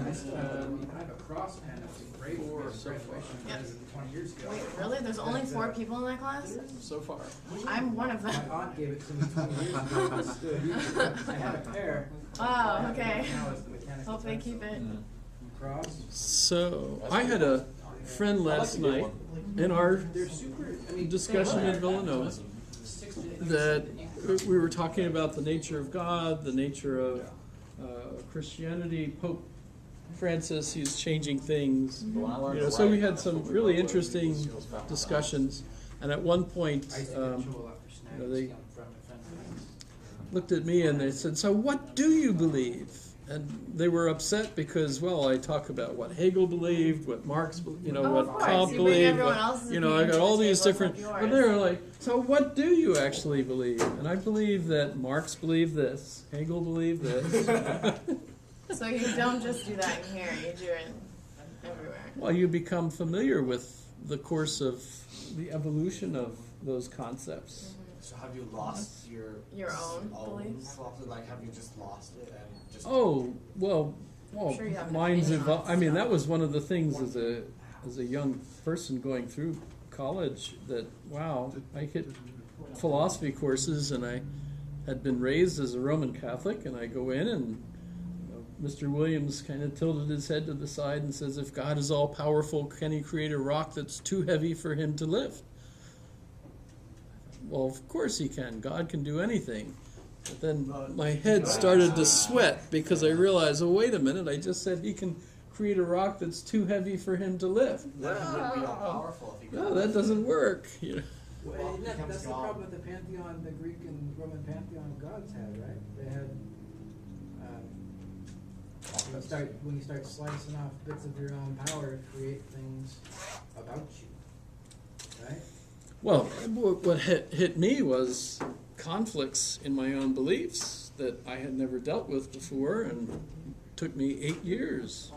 I: I have a cross pen that was great for graduation
B: Yep.
I: 20 years ago.
B: Wait, really? There's only 4 people in that class?
A: So far.
B: I'm one of
I: My
B: them.
I: aunt gave it to me 20 years ago. It stood huge. I had a pair.
B: Oh, okay.
I: Now it's the mechanical
B: Hope they keep
I: pencil.
B: it.
I: Cross.
A: So I had a friend last night in our
I: They're super. I mean,
A: discussion in Villanova that we were talking about the nature of God, the nature of Christianity. Pope Francis, he's changing things. So we had some really interesting discussions, and at one point,
I: I used to get in trouble after snags
A: they
I: down front of fence.
A: looked at me and they said, "So what do you believe?" And they were upset because, well, I talk about what Hegel believed, what Marx,
B: Oh,
A: what
B: of course.
A: Kant
B: You bring
A: believed,
B: everyone else's
A: I
B: opinion
A: got
B: to
A: all
B: the
A: these
B: table,
A: different.
B: it's
A: But
B: not
A: they were
B: yours.
A: like, "So what do you actually believe?" And I believe that Marx believed this, Hegel believed this.
B: So you don't just do that in here, you do it everywhere.
A: Well, you become familiar with the course of the evolution of those concepts.
G: So have you lost your
B: own beliefs?
G: philosophy? Like, have you just lost it and just?
A: Oh, well,
B: sure you have an
A: mine's
B: opinion on
A: evolved. I mean, that
B: stuff.
A: was one of the things as a young person going through college that, wow, I hit philosophy courses and I had been raised as a Roman Catholic and I go in and Mr. Williams kind of tilted his head to the side and says, if God is all powerful, can he create a rock that's too heavy for him to lift? Well, of course he can. God can do anything. But then my head started to sweat because I realized, oh, wait a minute, I just said he can create a rock that's too heavy for him to lift.
G: Then he wouldn't be all powerful if he
A: No,
G: could.
A: that doesn't work. You know?
I: Well,
G: Well, it
I: that's
G: becomes
I: the
G: God.
I: problem with the pantheon, the Greek and Roman pantheon of gods had, right? They had, when you start slicing off bits of your own power to create things about you, right?
A: Well, what hit me was conflicts in my own beliefs that I had never dealt with before, and it took me 8 years.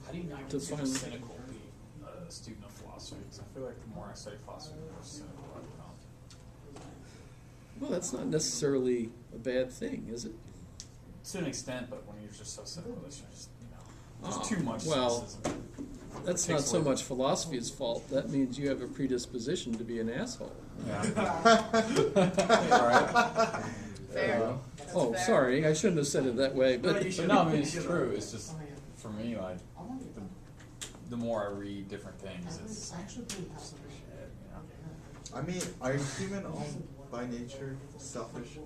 E: How do you not
A: To
E: consider
A: find-
E: cynical being a student of philosophy? Because I feel like the more I study philosophy, the more cynical I become.
A: Well, that's not necessarily a bad thing, is it?
E: To an extent, but when you're just so cynical that you're just, you know,
A: Oh,
E: there's too much
A: well,
E: cynicism.
A: That's
E: Takes
A: not so
E: away-
A: much philosophy's fault. That means you have a predisposition to be an asshole.
E: Yeah. Alright.
B: Fair. That's
A: Oh,
B: fair.
A: sorry, I shouldn't have said it that way, but
E: But no, I mean, it's true. It's just, for me, like, the more I read different things, it's, you know.
C: I mean, are humans all by nature selfish?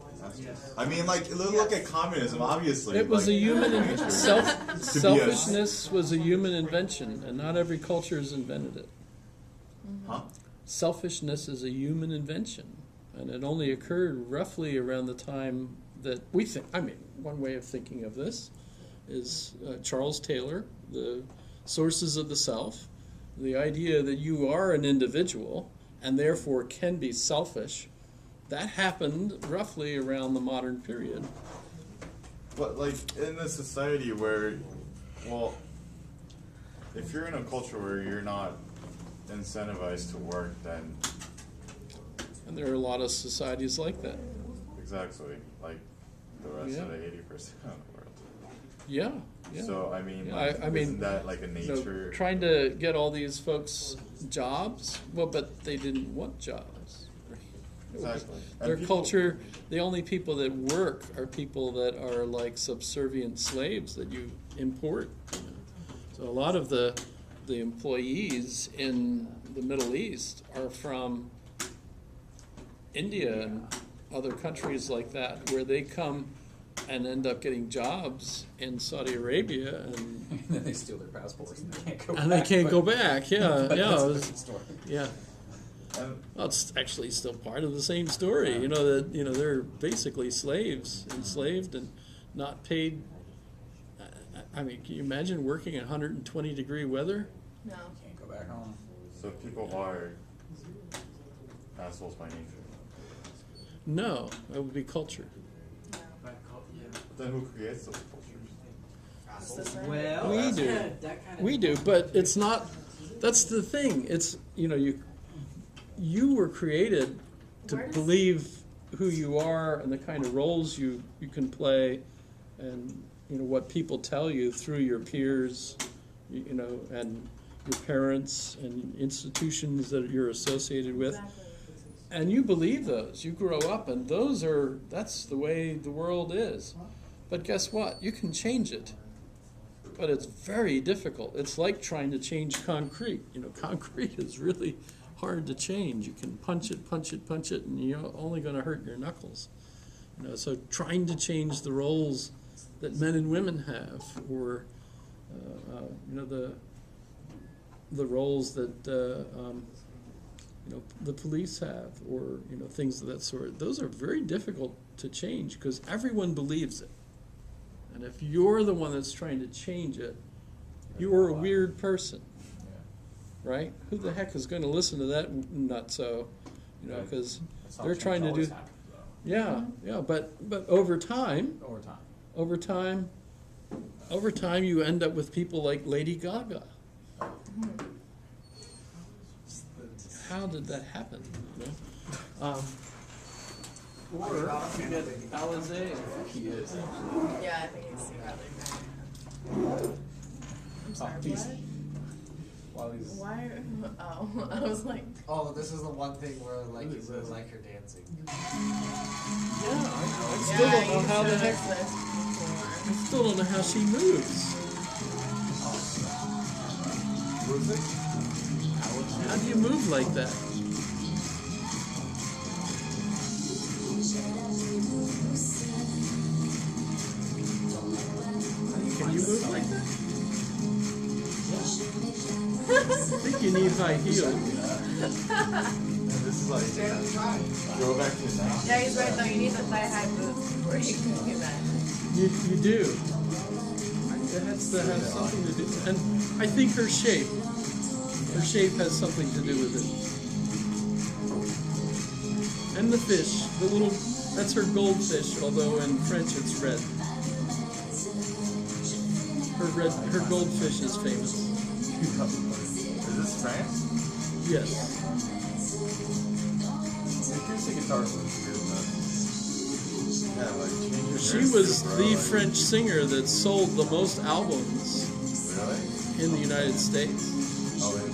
C: I mean, like, look at communism, obviously.
A: it was
C: like,
A: a human selfishness was a human invention, and not every culture has invented it.
C: Huh?
A: Selfishness is a human invention, and it only occurred roughly around the time that we think. I mean, one way of thinking of this is Charles Taylor, The Sources of the Self, the idea that you are an individual and therefore can be selfish. That happened roughly around the modern period.
C: But, like, in a society where, well, if you're in a culture where you're not incentivized to work, then
A: And there are a lot of societies like that.
C: exactly, like the rest
A: Yeah.
C: of the 80% of the world.
A: Yeah, yeah.
C: So, I mean,
A: Yeah,
C: like,
A: I mean,
C: isn't that like a
A: You know,
C: nature?
A: trying to get all these folks jobs, well, but they didn't want jobs.
C: Exactly. And
A: Their
C: people-
A: culture, the only people that work are people that are like subservient slaves that you import. You know. So a lot of the employees in the Middle East are from India and other countries like that, where they come and end up getting jobs in Saudi Arabia, and
E: And then they steal their passports and they can't go back.
A: and they can't
E: but-
A: go back. Yeah,
E: but
A: yeah,
E: that's
A: it
E: a
A: was-
E: different story.
A: yeah.
C: And
A: Well, it's actually still part of the same story. You know that they're basically slaves, enslaved, and not paid. I mean, can you imagine working in 120-degree weather?
B: No.
E: Can't go back home.
C: so people are assholes by nature.
A: No, that would be culture.
B: No.
C: But then who creates those cultures?
B: It's the same.
I: Well,
A: We
I: that's
A: do.
I: that kind of.
A: We do, but it's not. That's the thing. It's you were created to
B: Where does-
A: believe who you are and the kind of roles you can play, and what people tell you through your peers, and your parents and institutions that you're associated with.
B: Exactly.
A: And you believe those. You grow up, and that's the way the world is. But guess what? You can change it. But it's very difficult. It's like trying to change concrete. Concrete is really hard to change. You can punch it, and you're only going to hurt your knuckles. So trying to change the roles that men and women have, or the roles that the police have, or things of that sort. Those are very difficult to change because everyone believes it. And if you're the one that's trying to change it, you're a weird person, right? Who the heck is going to listen to that nutso? Because
E: That's how
A: they're
E: change
A: trying to
E: always
A: do.
E: happens, though.
A: Yeah, but over time, over time, you end up with people like Lady Gaga. How did that happen? Or you get Alizé.
E: He is.
B: Yeah, I think it's secretly. I'm sorry,
E: he's-
B: what?
E: While he's
B: Why? Oh, I was like,
G: Oh, this is the one thing where like you really like her dancing.
A: Yeah, I
B: yeah,
A: still don't know
B: you
A: how the
B: showed
A: heck.
B: us this before.
A: I still don't know how she moves. How do you move like that? Can you move like that? I think you need high heels.
C: This is like, go back to the next.
B: Yeah, he's right though. You need the thigh-high boots before you can do that.
A: You do. It has to have something to do. And I think her shape has something to do with it. And the fish, that's her goldfish, although in French it's red. Her goldfish is famous.
C: Is this France?
A: Yes.
C: The acoustic guitar is weird enough. Yeah, like change your
A: She was the French singer that sold the most albums
C: Really?
A: in the United States.
C: Oh, wait.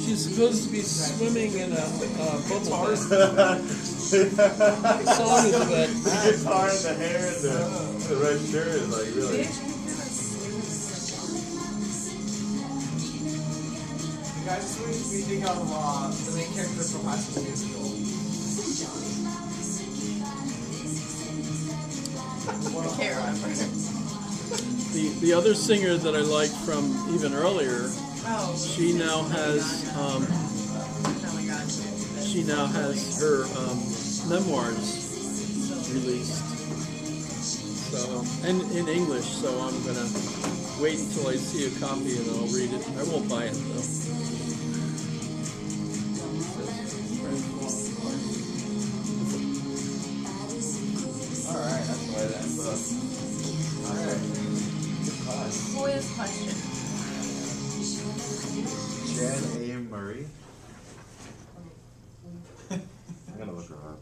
A: She's supposed to be swimming in a bubble bath. What song is that?
C: The guitar and the hair and the red shirt is like really.
G: You guys, what do you think of the main character from High School Musical?
B: I can't remember.
A: The other singer that I liked from even earlier,
B: Oh.
A: she now has
B: Oh my god.
A: she now has her memoirs released. So and in English, so I'm gonna wait until I see a copy and I'll read it. I won't buy it though.
E: Alright, that's the way that ends up. Alright.
B: Quiz question.
C: Jan A. Murray. I'm gonna look her up.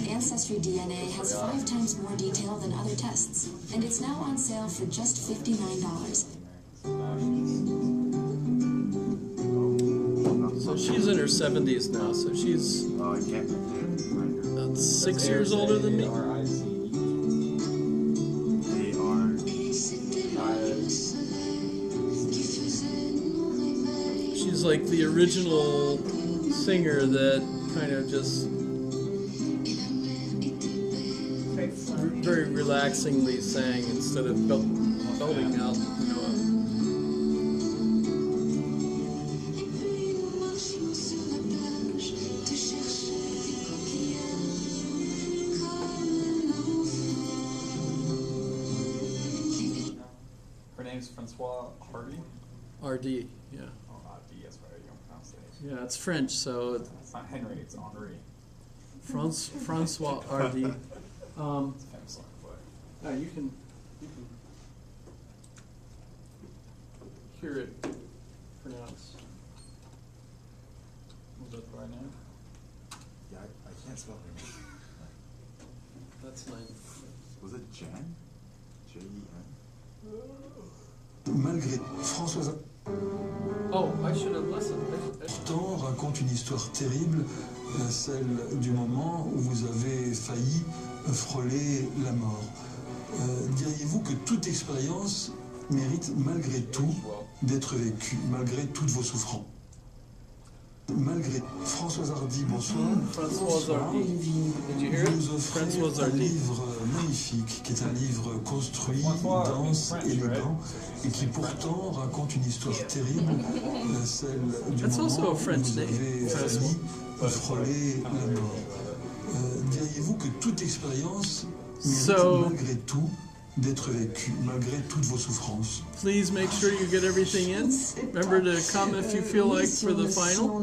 L: Ancestry DNA has 5 times more detail than other tests, and it's now on sale for just $59.
A: So she's in her 70s now, so she's
C: Oh, I can't find her.
A: 6 years older than me. She's like the original singer that kind of just very relaxingly sang instead of belting out, you know.
E: Her name's Francois Hardy.
A: RD, yeah.
E: Oh, not D, that's right, you don't pronounce it.
A: Yeah, it's French, so
E: It's not Henry, it's Henri.
A: Francois RD.
E: It's a famous song, but.
A: You can hear it pronounced.
E: Was that the right name?
C: Yeah, I can't spell her name.
A: That's nice.
C: Was it Jan? J-E-N?
M: Malgré Françoise
A: Oh, I should have listened.
M: Temps raconte une histoire terrible, celle du moment où vous avez failli frôler la mort. Diriez-vous que toute expérience mérite malgré tout d'être vécue, malgré toutes vos souffrances? Malgré Françoise Hardy, bonsoir.
A: Françoise Hardy. Did you hear it?
M: Vous offrez
A: Françoise
M: un
A: Hardy.
M: livre magnifique, qui est un livre construit, dense, élégant, et qui pourtant raconte une histoire terrible, celle du
A: That's also
M: moment
A: a
M: où
A: French
M: vous
A: name,
M: avez failli frôler la mort. Diriez-vous que toute expérience mérite malgré tout d'être vécue, malgré toutes vos souffrances?
A: Please make sure you get everything in. Remember to come if you feel like for the final.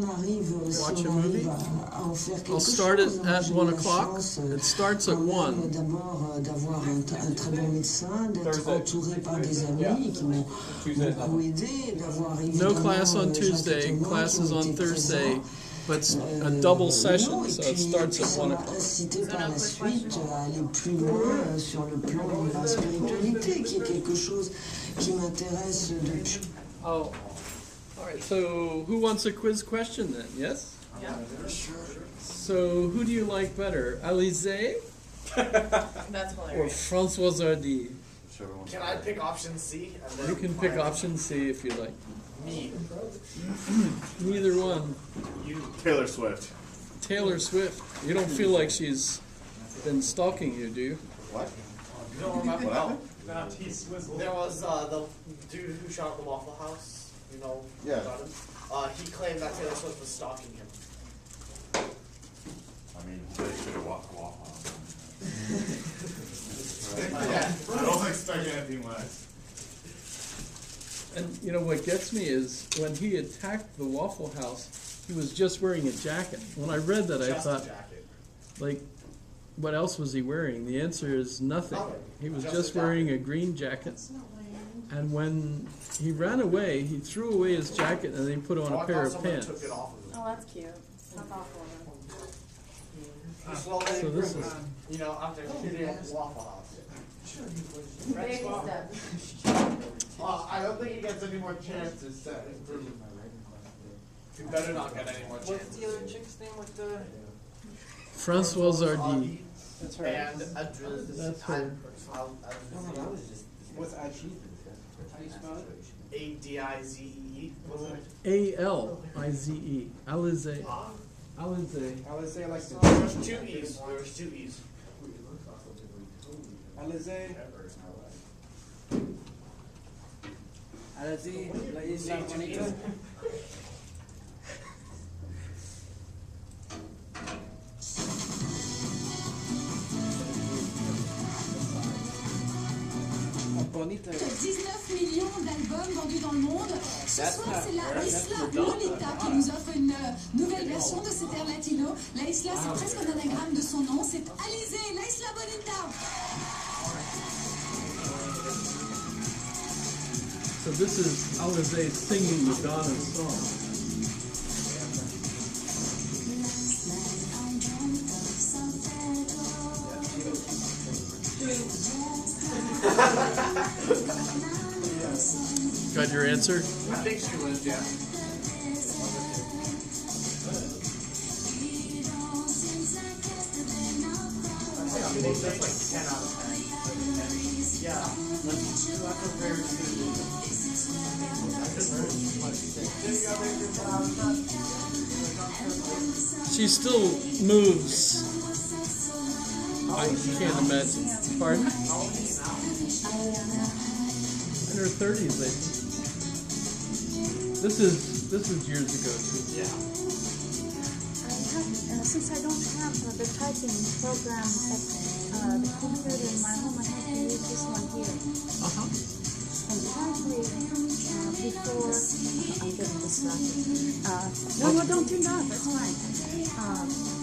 A: Watch a movie. I'll start it at 1 o'clock. It starts at 1.
N: D'abord d'avoir un très bon médecin, d'être entouré par des amis qui m'ont beaucoup aidé, d'avoir
A: No class on Tuesday, classes on Thursday, but it's a double session, so it starts at 1 o'clock.
N: incité par la suite à aller plus loin sur le plan de la spiritualité, qui est quelque chose qui m'intéresse depuis.
A: Oh, all right. So who wants a quiz question then? Yes?
B: Yeah.
A: So who do you like better, Alizé
B: That's
A: or
B: hilarious.
A: Françoise Hardy?
C: Whichever one's
G: Can I
C: better.
G: pick option C? And then
A: You can pick option C if you like.
G: Me.
A: Neither one.
G: You.
C: Taylor Swift.
A: Taylor Swift. You don't feel like she's been stalking you, do you?
C: What?
G: You don't remember?
C: Well,
K: Nah, T-Swizzle.
G: There was the dude who shot the Waffle House. You know?
C: Yeah.
G: About him. He claimed that Taylor Swift was stalking him.
C: I mean, they should have walked Waffle House. I don't expect anything less.
A: And you know what gets me is when he attacked the Waffle House, he was just wearing a jacket. When I read that, I
G: Just a
A: thought,
G: jacket.
A: like, what else was he wearing? The answer is nothing.
G: Nothing.
A: He was
G: Just
A: just
G: a
A: wearing a green jacket. And when he ran away, he threw away his jacket and then he put on
G: Oh,
A: a
G: I
A: pair
G: thought
A: of
G: someone
A: pants.
G: took it off of him.
B: Oh, that's cute. That's awful.
G: Well, then,
A: So this is-
G: you know, after shooting up the Waffle House.
B: Baby steps.
G: I don't think he gets any more chances to improve. He better not get any more
I: What's
G: chances.
I: the other chick's name with the?
A: Françoise Hardy.
I: That's her.
G: And
A: That's her.
I: What's Achieve? How do you spell it?
G: ADIZE.
A: A-L-I-Z-E. Alizé. Alizé.
I: Alizé like the.
G: There was two E's. There was two E's.
I: Alizé. Alizé, la isla bonita. Bonita.
L: 19 millions d'albums vendus dans le monde. Ce soir, c'est la Isla Bonita qui nous offre une nouvelle version de cet air latino. La Isla, c'est presque un anagramme de son nom. C'est Alizé, la Isla Bonita.
A: So this is Alizé singing Madonna's song. Got your answer?
G: I think she was, yeah. I think that's like 10 out of 10. Yeah. That's a very
A: She still moves. I can't imagine. Pardon? In her 30s, I think. This is years ago too.
G: Yeah.
D: Since I don't have the typing program at the computer in my home, I have to use this one here. And apparently, before I'm getting distracted. No, don't do that. That's fine.